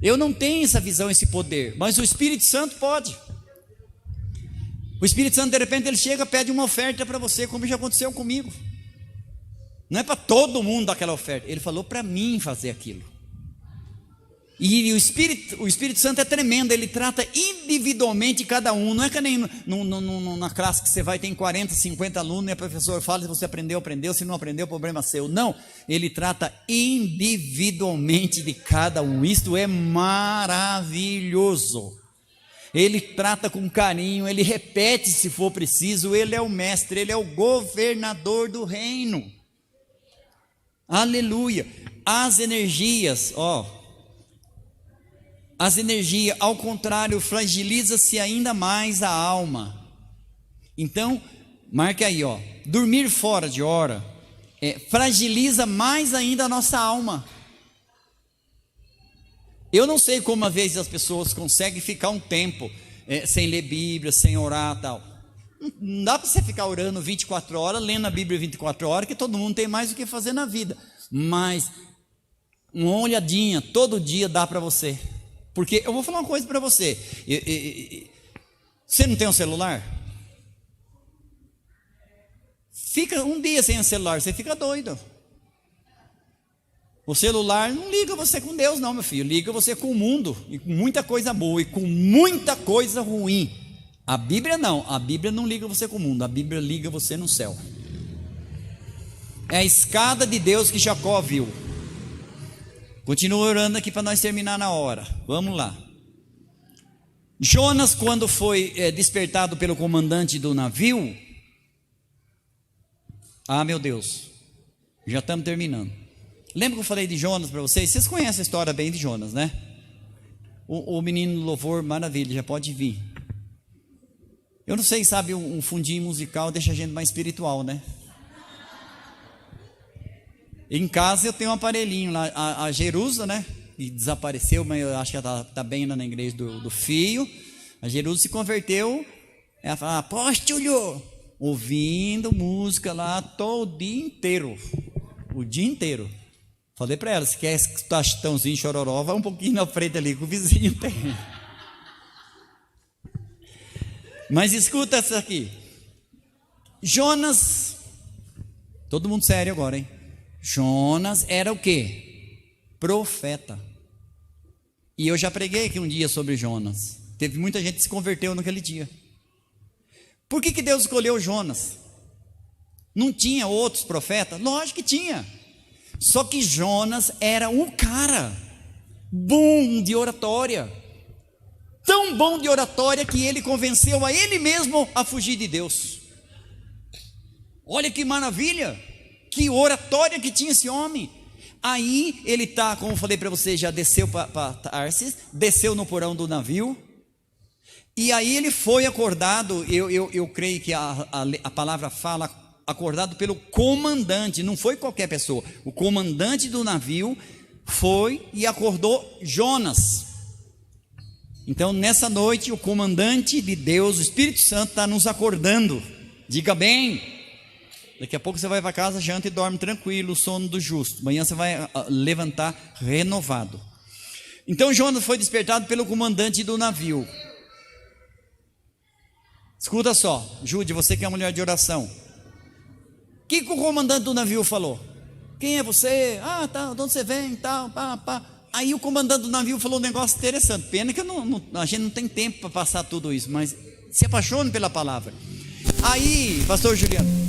Eu não tenho essa visão, esse poder, mas o Espírito Santo pode. O Espírito Santo, de repente, ele chega, pede uma oferta para você, como já aconteceu comigo. Não é para todo mundo dar aquela oferta, ele falou para mim fazer aquilo. E o Espírito Santo é tremendo, ele trata individualmente cada um. Não é que nem na classe que você vai, tem 40, 50 alunos, e a professora fala: se você aprendeu, se não aprendeu, o problema é seu. Não, ele trata individualmente de cada um. Isto é maravilhoso. Ele trata com carinho, ele repete se for preciso. Ele é o mestre, ele é o governador do reino. Aleluia. As energias, ao contrário, fragiliza-se ainda mais a alma. Então, marque aí, dormir fora de hora fragiliza mais ainda a nossa alma. Eu não sei como às vezes as pessoas conseguem ficar um tempo sem ler Bíblia, sem orar, tal. Não dá para você ficar orando 24 horas, lendo a Bíblia 24 horas, que todo mundo tem mais o que fazer na vida. Mas uma olhadinha todo dia dá para você. Porque eu vou falar uma coisa para você. Você não tem um celular? Fica um dia sem o celular, você fica doido. O celular não liga você com Deus não, meu filho. Liga você com o mundo, e com muita coisa boa, e com muita coisa ruim. A Bíblia não liga você com o mundo. A Bíblia liga você no céu. É a escada de Deus que Jacó viu. Continua orando aqui para nós terminar na hora. Vamos lá. Jonas, quando foi despertado pelo comandante do navio. Meu Deus, já estamos terminando. Lembra que eu falei de Jonas para vocês? Vocês conhecem a história bem de Jonas, né? O menino do louvor, maravilha, já pode vir. Eu não sei, sabe, um fundinho musical deixa a gente mais espiritual, né? Em casa eu tenho um aparelhinho lá, a Jerusa, né? E desapareceu, mas eu acho que ela está bem lá na igreja do Fio. A Jerusa se converteu. Ela fala: apóstolo, ouvindo música lá todo o dia inteiro. O dia inteiro. Falei para ela: se quer escutar Chitãozinho, Chororó, vai um pouquinho na frente ali, que o vizinho tem. Mas escuta essa aqui. Jonas, todo mundo sério agora, hein? Jonas era o quê? Profeta. E eu já preguei aqui um dia sobre Jonas. Teve muita gente que se converteu naquele dia. Por que Deus escolheu Jonas? Não tinha outros profetas? Lógico que tinha. Só que Jonas era um cara bom de oratória. Tão bom de oratória que ele convenceu a ele mesmo a fugir de Deus. Olha que maravilha. Que oratória que tinha esse homem. Aí ele como eu falei para você, já desceu para Tarsis, desceu no porão do navio. E aí ele foi acordado. Eu creio que a palavra fala acordado pelo comandante, não foi qualquer pessoa. O comandante do navio foi e acordou Jonas. Então nessa noite o comandante de Deus, o Espírito Santo, está nos acordando. Diga bem. Daqui a pouco você vai para casa, janta e dorme tranquilo, o sono do justo. Amanhã você vai levantar renovado. Então Jonas foi despertado pelo comandante do navio. Escuta só, Jude, você que é mulher de oração. O que o comandante do navio falou? Quem é você? Tá, de onde você vem? Tal, pá. Aí o comandante do navio falou um negócio interessante. Pena que a gente não tem tempo para passar tudo isso, mas se apaixone pela palavra. Aí, pastor Juliano,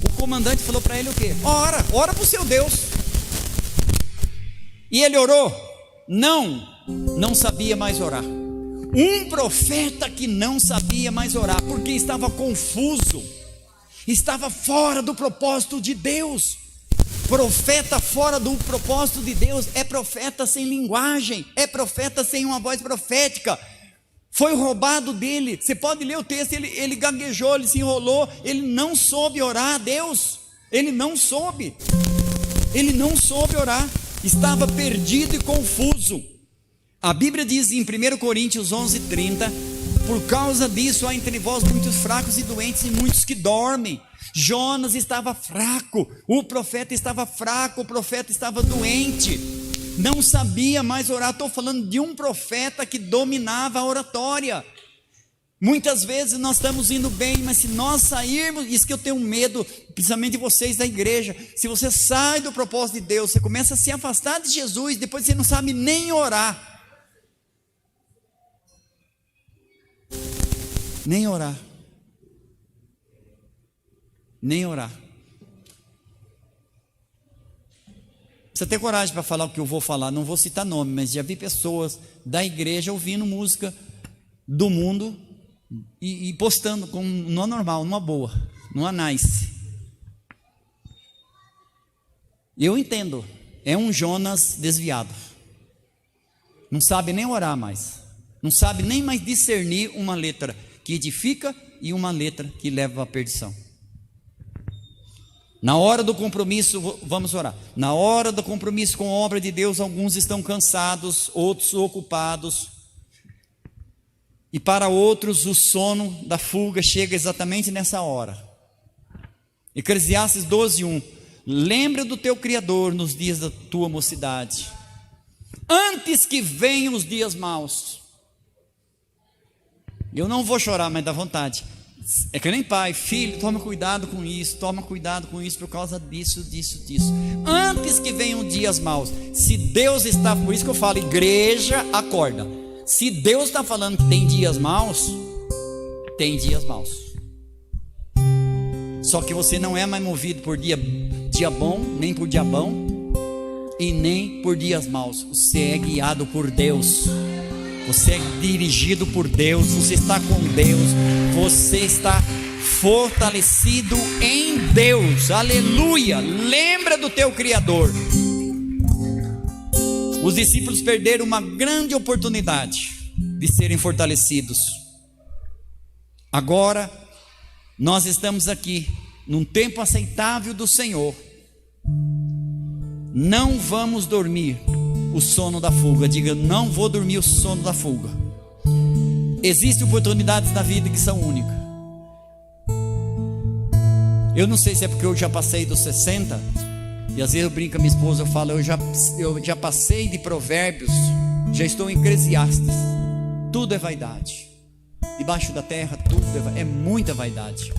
o comandante falou para ele o quê? Ora para o seu Deus. E ele orou? Não sabia mais orar. Um profeta que não sabia mais orar, porque estava confuso. estava fora do propósito de Deus. Profeta fora do propósito de Deus é profeta sem linguagem, é profeta sem uma voz profética. Foi roubado dele. Você pode ler o texto, ele gaguejou, ele se enrolou, ele não soube orar a Deus. Ele não soube orar, estava perdido e confuso. A Bíblia diz em 1 Coríntios 11:30, por causa disso há entre vós muitos fracos e doentes e muitos que dormem. Jonas estava fraco, o profeta estava fraco, o profeta estava doente, não sabia mais orar. Estou falando de um profeta que dominava a oratória. Muitas vezes nós estamos indo bem, mas se nós sairmos, isso que eu tenho medo, principalmente de vocês da igreja, se você sai do propósito de Deus, você começa a se afastar de Jesus, depois você não sabe nem orar. Nem orar. Precisa ter coragem para falar o que eu vou falar. Não vou citar nome, mas já vi pessoas da igreja ouvindo música do mundo e postando como numa normal, numa boa, numa nice. Eu entendo, é um Jonas desviado, não sabe nem orar mais, não sabe nem mais discernir uma letra que edifica e uma letra que leva à perdição. Na hora do compromisso, vamos orar, na hora do compromisso com a obra de Deus, alguns estão cansados, outros ocupados, e para outros o sono da fuga chega exatamente nessa hora. Eclesiastes 12:1, lembra do teu Criador nos dias da tua mocidade, antes que venham os dias maus. Eu não vou chorar, mas dá vontade. É que nem pai, filho, toma cuidado com isso por causa disso. Antes que venham dias maus. Se Deus está, por isso que eu falo, igreja, acorda. Se Deus está falando que tem dias maus, tem dias maus. Só que você não é mais movido por dia bom, nem por dia bom, e nem por dias maus. Você é guiado por Deus. Você é dirigido por Deus, você está com Deus, você está fortalecido em Deus, aleluia. Lembra do teu Criador. Os discípulos perderam uma grande oportunidade de serem fortalecidos. Agora, nós estamos aqui, num tempo aceitável do Senhor. Não vamos dormir o sono da fuga. Diga, não vou dormir o sono da fuga. Existem oportunidades na vida que são únicas. Eu não sei se é porque eu já passei dos 60, e às vezes eu brinco com a minha esposa, eu falo, eu já passei de Provérbios, já estou em Eclesiastes. Tudo é vaidade. Debaixo da terra tudo é muita vaidade.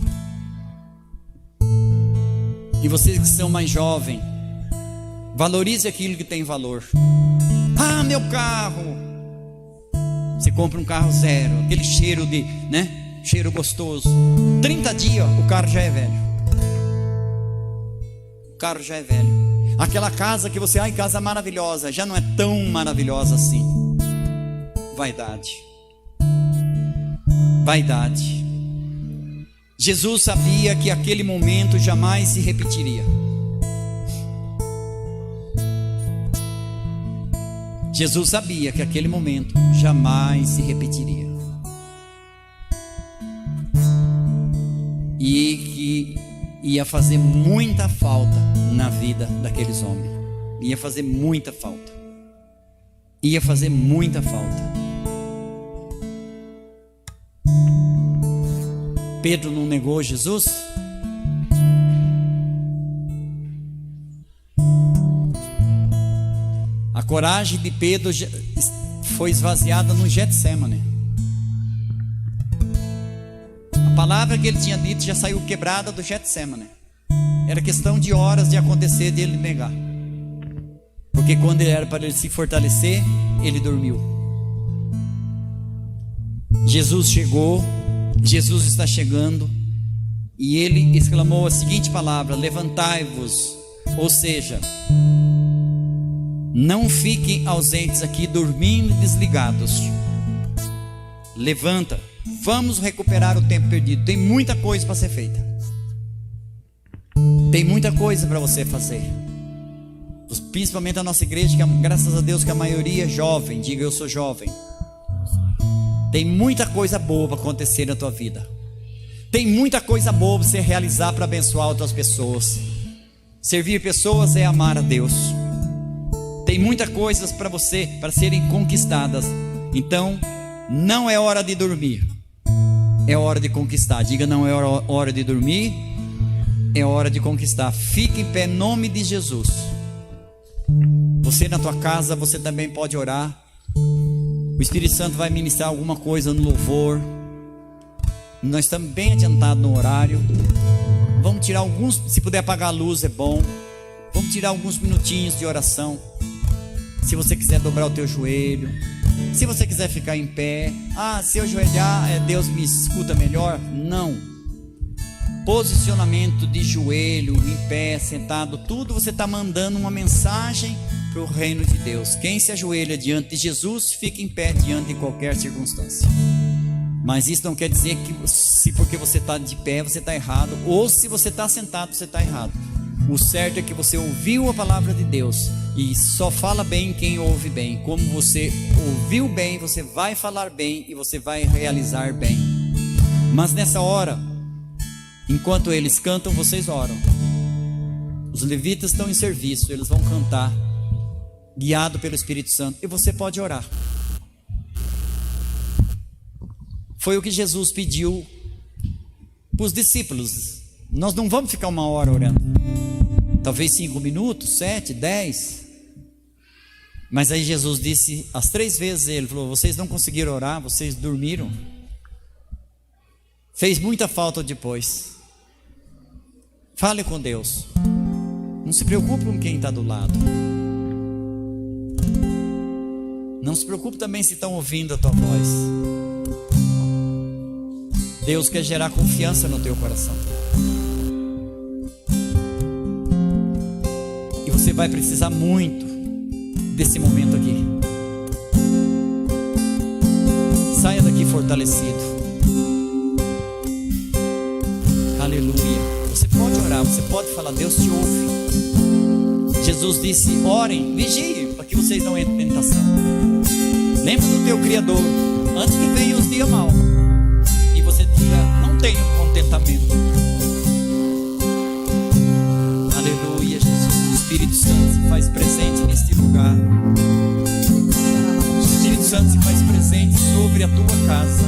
E vocês que são mais jovens, valorize aquilo que tem valor. Ah, meu carro. Você compra um carro zero, aquele cheiro de, cheiro gostoso. 30 dias o carro já é velho. Aquela casa que você, casa maravilhosa, já não é tão maravilhosa assim. Vaidade. Jesus sabia que aquele momento jamais se repetiria. Jesus sabia que aquele momento jamais se repetiria. E que ia fazer muita falta na vida daqueles homens. Ia fazer muita falta. Pedro não negou Jesus? A coragem de Pedro foi esvaziada no Getsemane. A palavra que ele tinha dito já saiu quebrada do Getsemane. Era questão de horas de acontecer, de ele negar. Porque quando era para ele se fortalecer, ele dormiu. Jesus chegou, Jesus está chegando, e ele exclamou a seguinte palavra: levantai-vos. Ou seja, não fiquem ausentes aqui dormindo e desligados. Levanta, vamos recuperar o tempo perdido. Tem muita coisa para ser feita. Tem muita coisa para você fazer. Principalmente a nossa igreja, que graças a Deus que a maioria é jovem. Diga, eu sou jovem. Tem muita coisa boa para acontecer na tua vida. Tem muita coisa boa para você realizar para abençoar outras pessoas. Servir pessoas é amar a Deus. Tem muitas coisas para você, para serem conquistadas. Então, não é hora de dormir, é hora de conquistar. Diga, não é hora de dormir, é hora de conquistar. Fique em pé em nome de Jesus. Você na tua casa, você também pode orar. O Espírito Santo vai ministrar alguma coisa no louvor. Nós estamos bem adiantados no horário. Vamos tirar alguns, se puder apagar a luz é bom. Vamos tirar alguns minutinhos de oração. Se você quiser dobrar o teu joelho, se você quiser ficar em pé. Se eu ajoelhar, Deus me escuta melhor. Não. Posicionamento de joelho, em pé, sentado, tudo você está mandando uma mensagem para o reino de Deus. Quem se ajoelha diante de Jesus, fica em pé diante de qualquer circunstância. Mas isso não quer dizer que porque você está de pé você está errado, ou se você está sentado você está errado. O certo é que você ouviu a palavra de Deus, e só fala bem quem ouve bem. Como você ouviu bem, você vai falar bem e você vai realizar bem. Mas nessa hora, enquanto eles cantam, vocês oram. Os levitas estão em serviço, eles vão cantar, guiado pelo Espírito Santo, e você pode orar. Foi o que Jesus pediu para os discípulos. Nós não vamos ficar 1 hora orando, talvez 5 minutos, 7, 10. Mas aí Jesus disse as 3 vezes, ele falou: vocês não conseguiram orar, vocês dormiram. Fez muita falta depois. Fale com Deus. Não se preocupe com quem está do lado. Não se preocupe também se estão ouvindo a tua voz. Deus quer gerar confiança no teu coração. E você vai precisar muito desse momento aqui. Saia daqui fortalecido. Aleluia. Você pode orar, você pode falar, Deus te ouve. Jesus disse: orem, vigiem, para que vocês não entrem em tentação. Lembra do teu Criador, antes que venham os dias maus e você diga: não tenho contentamento. Aleluia, Jesus. O Espírito Santo se faz presente neste lugar. O Espírito Santo se faz presente sobre a tua casa.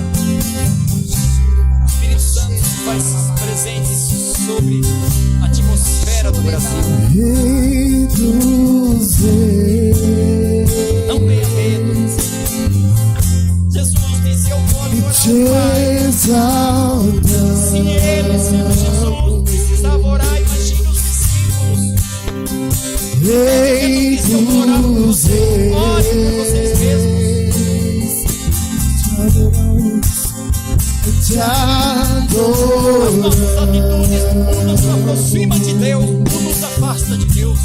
O Espírito Santo se faz presente sobre a atmosfera do Brasil. Não tenha medo. Jesus disse: eu posso orar. Se ele, sendo Jesus, precisava orar, imagina os discípulos. Ele disse: eu vou orar por vocês. Ore por vocês mesmos. As nossas atitudes, um nos aproxima de Deus, um nos afasta de Deus.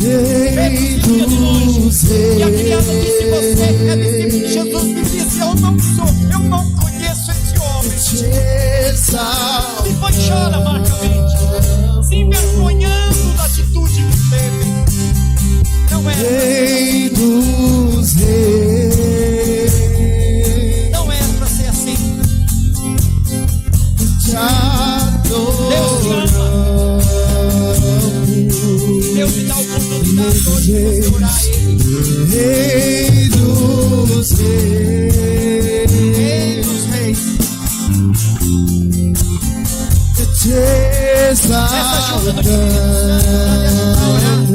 Pedro via de longe, e a criada disse: você é discípulo de Jesus. Me disse: eu não sou, eu não conheço esse homem. E foi chora amargamente, se envergonhando da atitude que teve. Não era para ser assim. Deus te ama. Deus te dá a oportunidade hoje de você orar a Ele. Rei dos reis. Essa ajuda do Espírito Santo.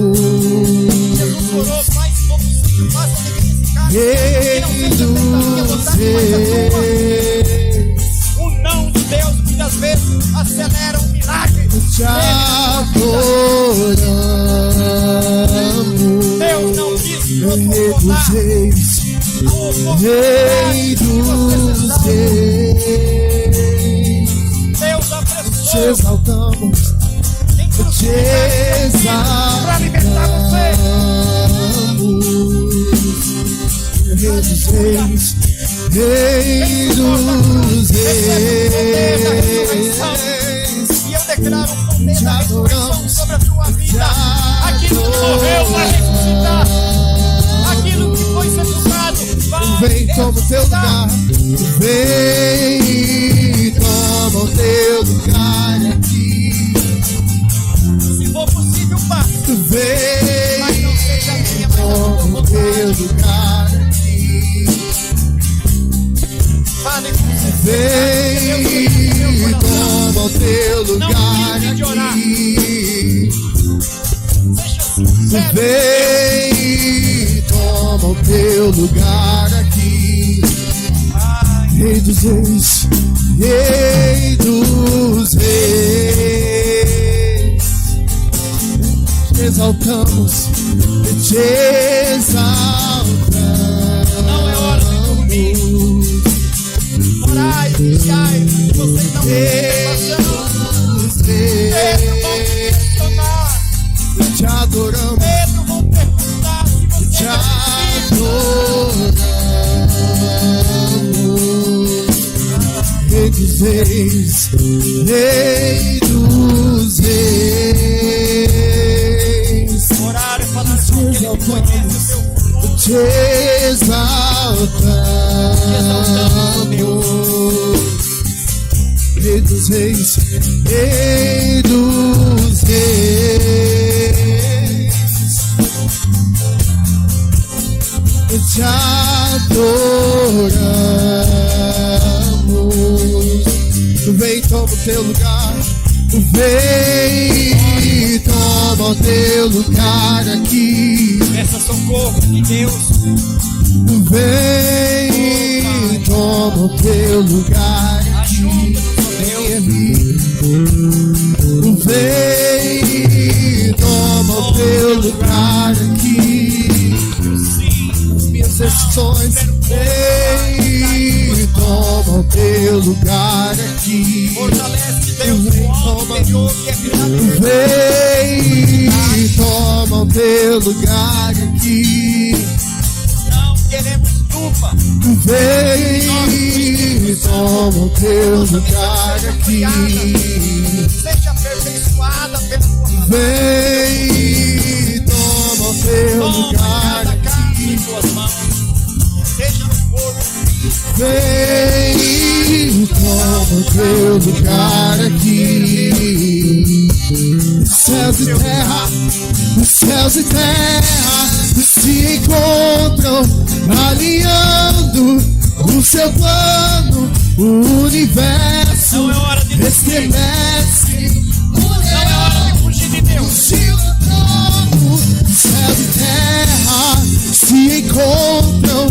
Jesus orou: Pai, se for possível, faça de mim esse cara que não seja feita a minha vontade, mas a tua. O não de Deus muitas vezes acelera um milagre. Deus não quis proporcionar a oportunidade que você precisava. Deus apressou em crucificar para libertar você. Rei dos reis. E eu declaro o poder a ressurreição sobre a tua vida. Aquilo que morreu vai ressuscitar. Aquilo que foi sepultado vai Vem, toma o teu lugar. Vem, toma o teu lugar aqui. Se for possível, Pai, Vem, mas não seja a minha, mas a tua toma o teu vontade. lugar aqui. Fale com você. Vem, toma o teu lugar aqui. Seja sincero. Vem, toma o teu lugar aqui. Ai, Rei dos reis, Rei dos reis, te exaltamos, te exaltamos. não é hora de dormir. Orai, vigiai, se vocês não têm Pedro vão te questionar. Te adoramos, Pedro vão perguntar se você te é filho. adoramos. Rei dos reis, Rei dos reis, Orar é falar com aquele que conhece o seu futuro. te exaltamos. Rei dos reis, Rei dos reis, te adoramos. Vem, toma o teu lugar. Vem, toma o teu lugar aqui. Peça socorro de Deus. Vem, toma o teu lugar aqui. Ajuda-nos, ó Deus. Vem, toma o teu lugar aqui. As minhas decisões. Vem, toma o teu lugar aqui. Fortalece, Deus, o homem interior que é verdadeiro. Vem, toma o teu lugar aqui. Não queremos culpa. Vem, toma o teu lugar aqui. Seja aperfeiçoada pela tua palavra. Vem, toma o teu Toma lugar cada casa aqui. em tuas mãos. Seja no corpo. Vem, toma o teu lugar aqui. Céus e terra se encontram, alinhando o seu plano. O universo Não é hora de descer. estremece. Não é hora de fugir de Deus. Céus e terra se encontram,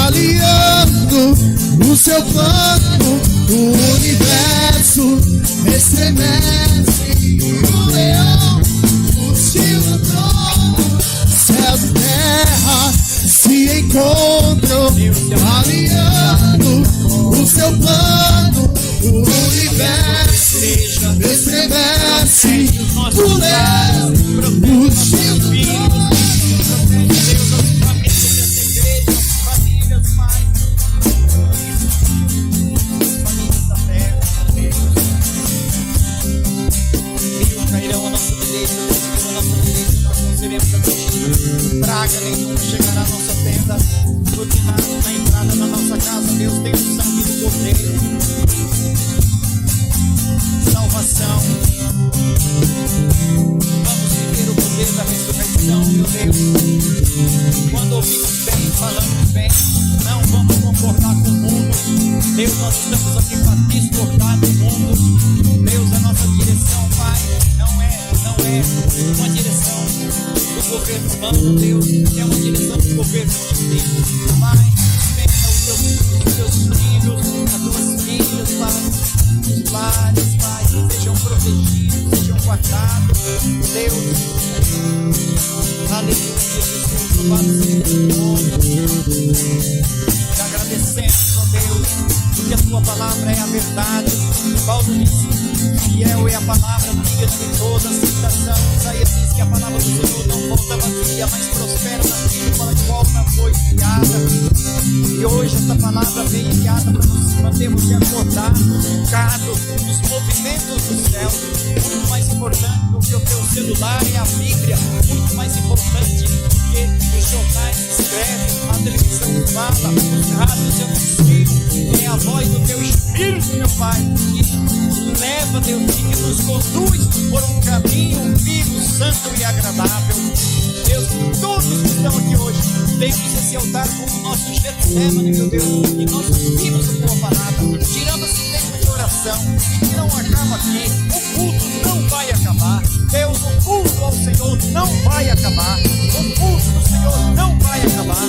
alinhando o seu plano. O universo estremece. O leão curtiu o trono. Céus e terra se encontram, alinhando o seu plano. O universo estremece. O leão curtiu o trono. Praga nenhuma chegará à nossa tenda, porque na entrada da nossa casa, Deus tem o sangue do Cordeiro. Salvação. Vamos viver o poder da ressurreição, meu Deus. Quando ouvimos bem, falamos bem, não vamos concordar com o mundo. Deus, nós estamos aqui para discordar do mundo. Deus, a nossa direção, Pai, não é uma direção do governo humano, Deus, é uma direção do governo divino. Pai, dispensa os teus filhos, as tuas filhas, Pai, os lares, Pai, sejam protegidos, sejam guardados, Deus. Aleluia, Jesus, louvado seja o teu nome. Te agradecemos, ó Deus, porque a tua palavra é a verdade. Paulo disse: fiel é a palavra, digna de toda citação. Isaías diz que a palavra do Senhor não volta vazia, mas prospera naquilo para a qual não foi criada. E hoje essa palavra vem enviada para nos mantermos acordados, ligados nos movimentos do céu. Muito mais importante do que o teu celular é a Bíblia. Muito mais importante do que os jornais escrevem, a televisão fala, os rádios anunciam. É a voz do teu Espírito, meu Pai, que leva, Deus, e que nos conduz por um caminho vivo, santo e agradável. Deus, todos que estão aqui hoje, temos esse altar como nosso Getsemane, meu Deus, e nós ouvimos a tua palavra, tiramos esse tempo de oração, e que não acaba aqui, o culto não vai acabar. Deus, o culto ao Senhor não vai acabar, o culto do Senhor não vai acabar.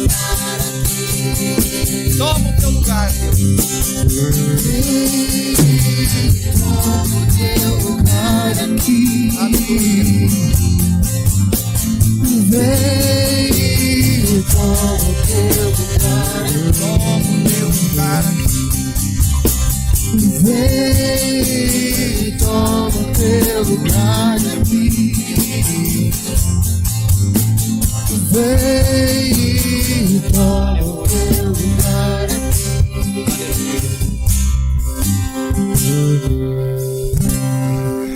Toma o teu lugar, Deus. Toma o teu lugar aqui. Vem, toma o teu lugar. Toma o teu lugar aqui. Vem, toma o teu lugar aqui. Vem, toma o teu lugar aqui.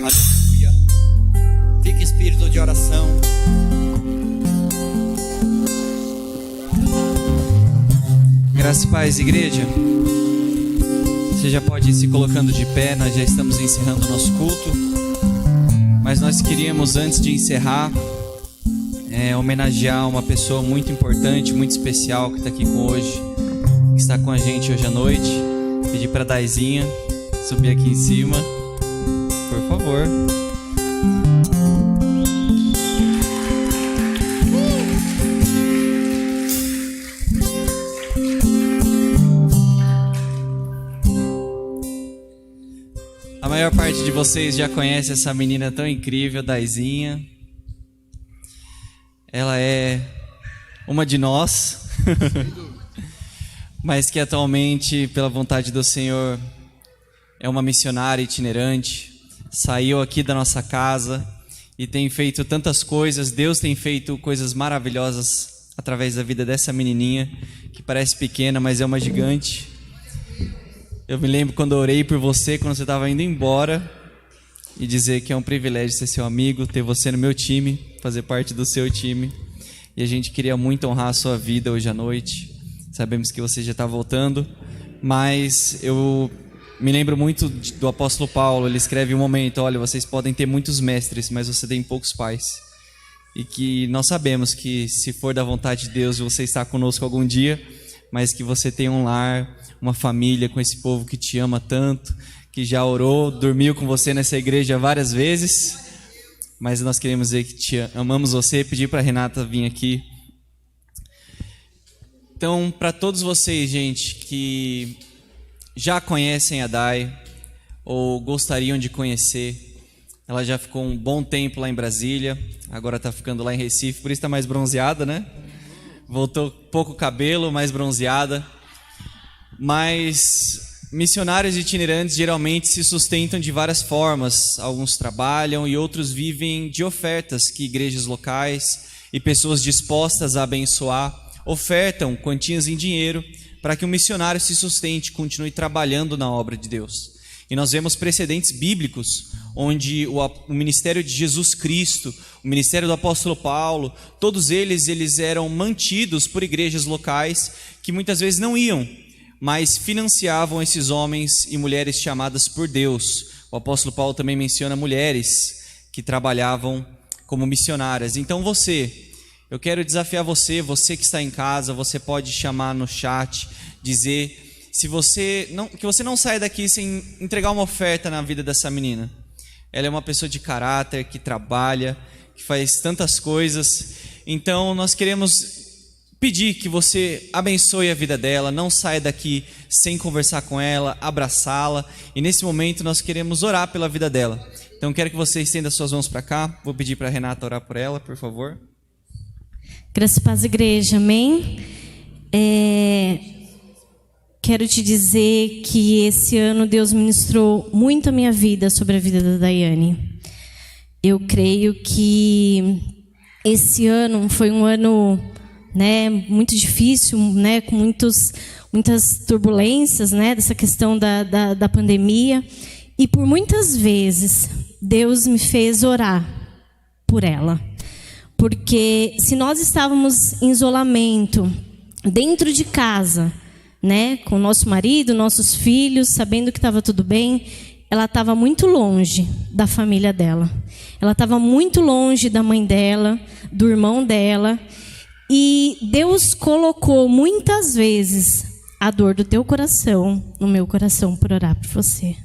Aleluia. Fique espírito de oração. Graça e paz, igreja. Você já pode ir se colocando de pé, nós já estamos encerrando o nosso culto. Mas nós queríamos, antes de encerrar, homenagear uma pessoa muito importante, muito especial que está aqui hoje, que está com a gente hoje à noite. Pedir para a Daizinha subir aqui em cima, por favor. A maior parte de vocês já conhece essa menina tão incrível, Daizinha. Ela é uma de nós, mas que atualmente, pela vontade do Senhor, é uma missionária itinerante. Saiu aqui da nossa casa e tem feito tantas coisas. Deus tem feito coisas maravilhosas através da vida dessa menininha, que parece pequena, mas é uma gigante. Eu me lembro quando eu orei por você, quando você estava indo embora, e dizer que é um privilégio ser seu amigo, ter você no meu time, fazer parte do seu time. E a gente queria muito honrar a sua vida hoje à noite. Sabemos que você já está voltando, mas eu me lembro muito do apóstolo Paulo. Ele escreve um momento: olha, vocês podem ter muitos mestres, mas você tem poucos pais. E que nós sabemos que, se for da vontade de Deus, você está conosco algum dia, mas que você tem um lar, uma família com esse povo que te ama tanto, que já orou, dormiu com você nessa igreja várias vezes. Mas nós queremos dizer que amamos você e pedir para a Renata vir aqui. Então, para todos vocês, gente, que já conhecem a Dai ou gostariam de conhecer, ela já ficou um bom tempo lá em Brasília, agora está ficando lá em Recife, por isso está mais bronzeada, né? Voltou pouco cabelo, mais bronzeada. Mas missionários itinerantes geralmente se sustentam de várias formas. Alguns trabalham e outros vivem de ofertas que igrejas locais e pessoas dispostas a abençoar ofertam quantias em dinheiro para que um missionário se sustente e continue trabalhando na obra de Deus. E nós vemos precedentes bíblicos onde o ministério de Jesus Cristo, o ministério do apóstolo Paulo, todos eles eram mantidos por igrejas locais que muitas vezes não iam, mas financiavam esses homens e mulheres chamadas por Deus. O apóstolo Paulo também menciona mulheres que trabalhavam como missionárias. Então eu quero desafiar você que está em casa, você pode chamar no chat, dizer que você não saia daqui sem entregar uma oferta na vida dessa menina. Ela é uma pessoa de caráter, que trabalha, que faz tantas coisas. Então nós queremos pedir que você abençoe a vida dela, não saia daqui sem conversar com ela, abraçá-la. E nesse momento nós queremos orar pela vida dela. Então quero que você estenda suas mãos para cá. Vou pedir para a Renata orar por ela, por favor. Graça e paz, igreja, amém? Quero te dizer que esse ano Deus ministrou muito a minha vida sobre a vida da Daiane. Eu creio que esse ano foi um ano né? Muito difícil, né? Com muitas turbulências, né? Dessa questão da pandemia. E por muitas vezes, Deus me fez orar por ela. Porque se nós estávamos em isolamento, dentro de casa, né? Com o nosso marido, nossos filhos, sabendo que estava tudo bem, ela estava muito longe da família dela. Ela estava muito longe da mãe dela, do irmão dela. E Deus colocou muitas vezes a dor do teu coração no meu coração por orar por você.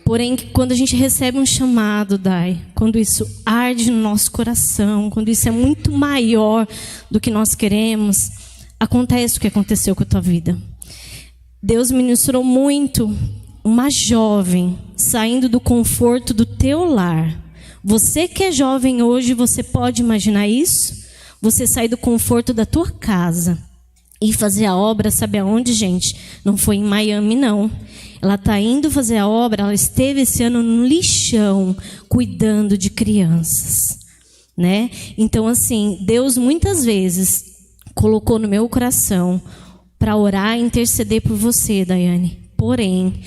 Porém, quando a gente recebe um chamado, Dai, quando isso arde no nosso coração, quando isso é muito maior do que nós queremos, acontece o que aconteceu com a tua vida. Deus ministrou muito uma jovem saindo do conforto do teu lar. Você que é jovem hoje, você pode imaginar isso? Você sair do conforto da tua casa e fazer a obra, sabe aonde, gente? Não foi em Miami, não. Ela está indo fazer a obra, ela esteve esse ano no lixão, cuidando de crianças, né? Então, assim, Deus muitas vezes colocou no meu coração para orar e interceder por você, Daiane. Porém,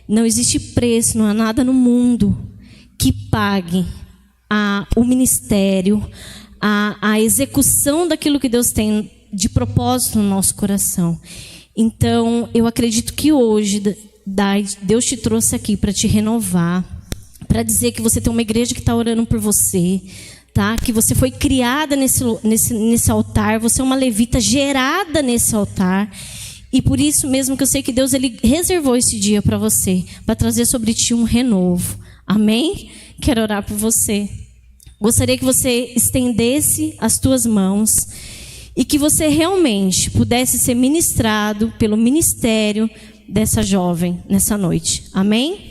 não existe preço, não há nada no mundo que pague o ministério, a execução daquilo que Deus tem de propósito no nosso coração. Então, eu acredito que hoje Deus te trouxe aqui para te renovar, para dizer que você tem uma igreja que está orando por você, tá? Que você foi criada nesse altar, você é uma levita gerada nesse altar. E por isso mesmo que eu sei que Deus ele reservou esse dia para você, para trazer sobre ti um renovo. Amém? Quero orar por você. Gostaria que você estendesse as tuas mãos e que você realmente pudesse ser ministrado pelo ministério dessa jovem nessa noite. Amém?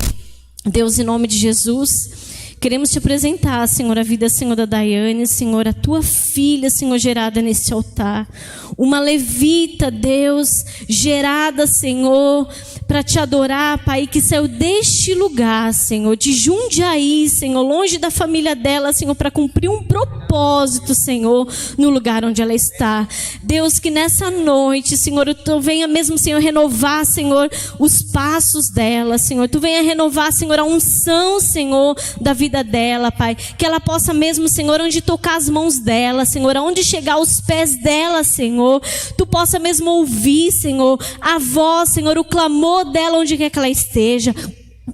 Deus, em nome de Jesus, queremos te apresentar, Senhor, a vida, Senhor, da Daiane, Senhor, a tua filha, Senhor, gerada nesse altar. Uma levita, Deus, gerada, Senhor, para te adorar, Pai, que saiu deste lugar, Senhor, de Jundiaí, Senhor, longe da família dela, Senhor, para cumprir um propósito, Senhor, no lugar onde ela está. Deus, que nessa noite, Senhor, tu venha mesmo, Senhor, renovar, Senhor, os passos dela, Senhor. Tu venha renovar, Senhor, a unção, Senhor, da vida dela, Pai. Que ela possa mesmo, Senhor, onde tocar as mãos dela, Senhor, aonde chegar os pés dela, Senhor, tu possa mesmo ouvir, Senhor, a voz, Senhor, o clamor dela onde quer que ela esteja.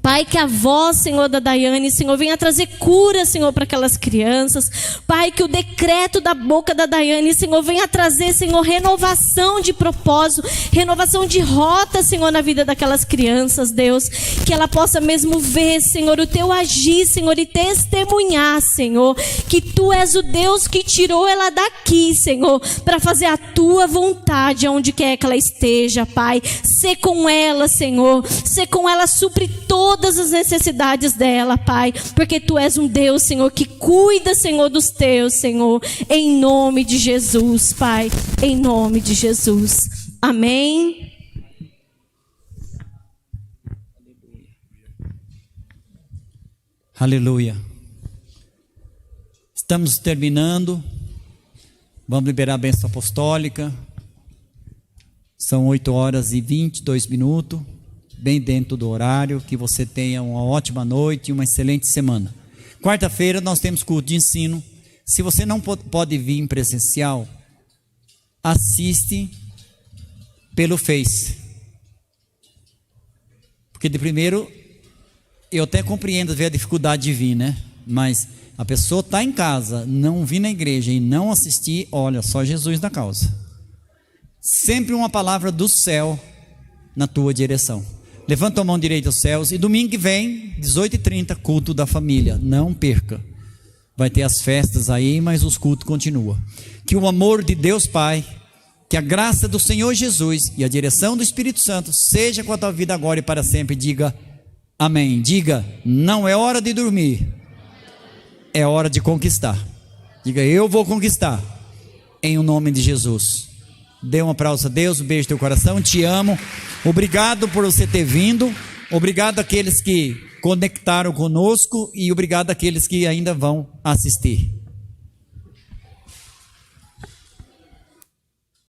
Pai, que a voz, Senhor, da Daiane, Senhor, venha trazer cura, Senhor, para aquelas crianças. Pai, que o decreto da boca da Daiane, Senhor, venha trazer, Senhor, renovação de propósito, renovação de rota, Senhor, na vida daquelas crianças, Deus. Que ela possa mesmo ver, Senhor, o teu agir, Senhor, e testemunhar, Senhor, que tu és o Deus que tirou ela daqui, Senhor, para fazer a tua vontade aonde quer que ela esteja, Pai. Sê com ela, Senhor, sê com ela, supre todas as necessidades dela, Pai, porque tu és um Deus, Senhor, que cuida, Senhor, dos teus, Senhor, em nome de Jesus, Pai, em nome de Jesus. Amém. Aleluia. Estamos terminando. Vamos liberar a bênção apostólica. São 8h22, bem dentro do horário. Que você tenha uma ótima noite e uma excelente semana. Quarta-feira nós temos culto de ensino. Se você não pode vir em presencial, assiste pelo Face. Porque de primeiro, eu até compreendo ver a dificuldade de vir, né? Mas a pessoa está em casa, não vir na igreja e não assistir, olha, só Jesus na causa. Sempre uma palavra do céu na tua direção. Levanta a mão direita aos céus. E domingo que vem, 18h30, culto da família. Não perca. Vai ter as festas aí, mas os cultos continuam. Que o amor de Deus Pai, que a graça do Senhor Jesus e a direção do Espírito Santo seja com a tua vida agora e para sempre. Diga amém. Diga, não é hora de dormir, é hora de conquistar. Diga, eu vou conquistar, em o nome de Jesus. Dê um aplauso a Deus, um beijo no teu coração, te amo. Obrigado por você ter vindo. Obrigado àqueles que conectaram conosco e obrigado àqueles que ainda vão assistir.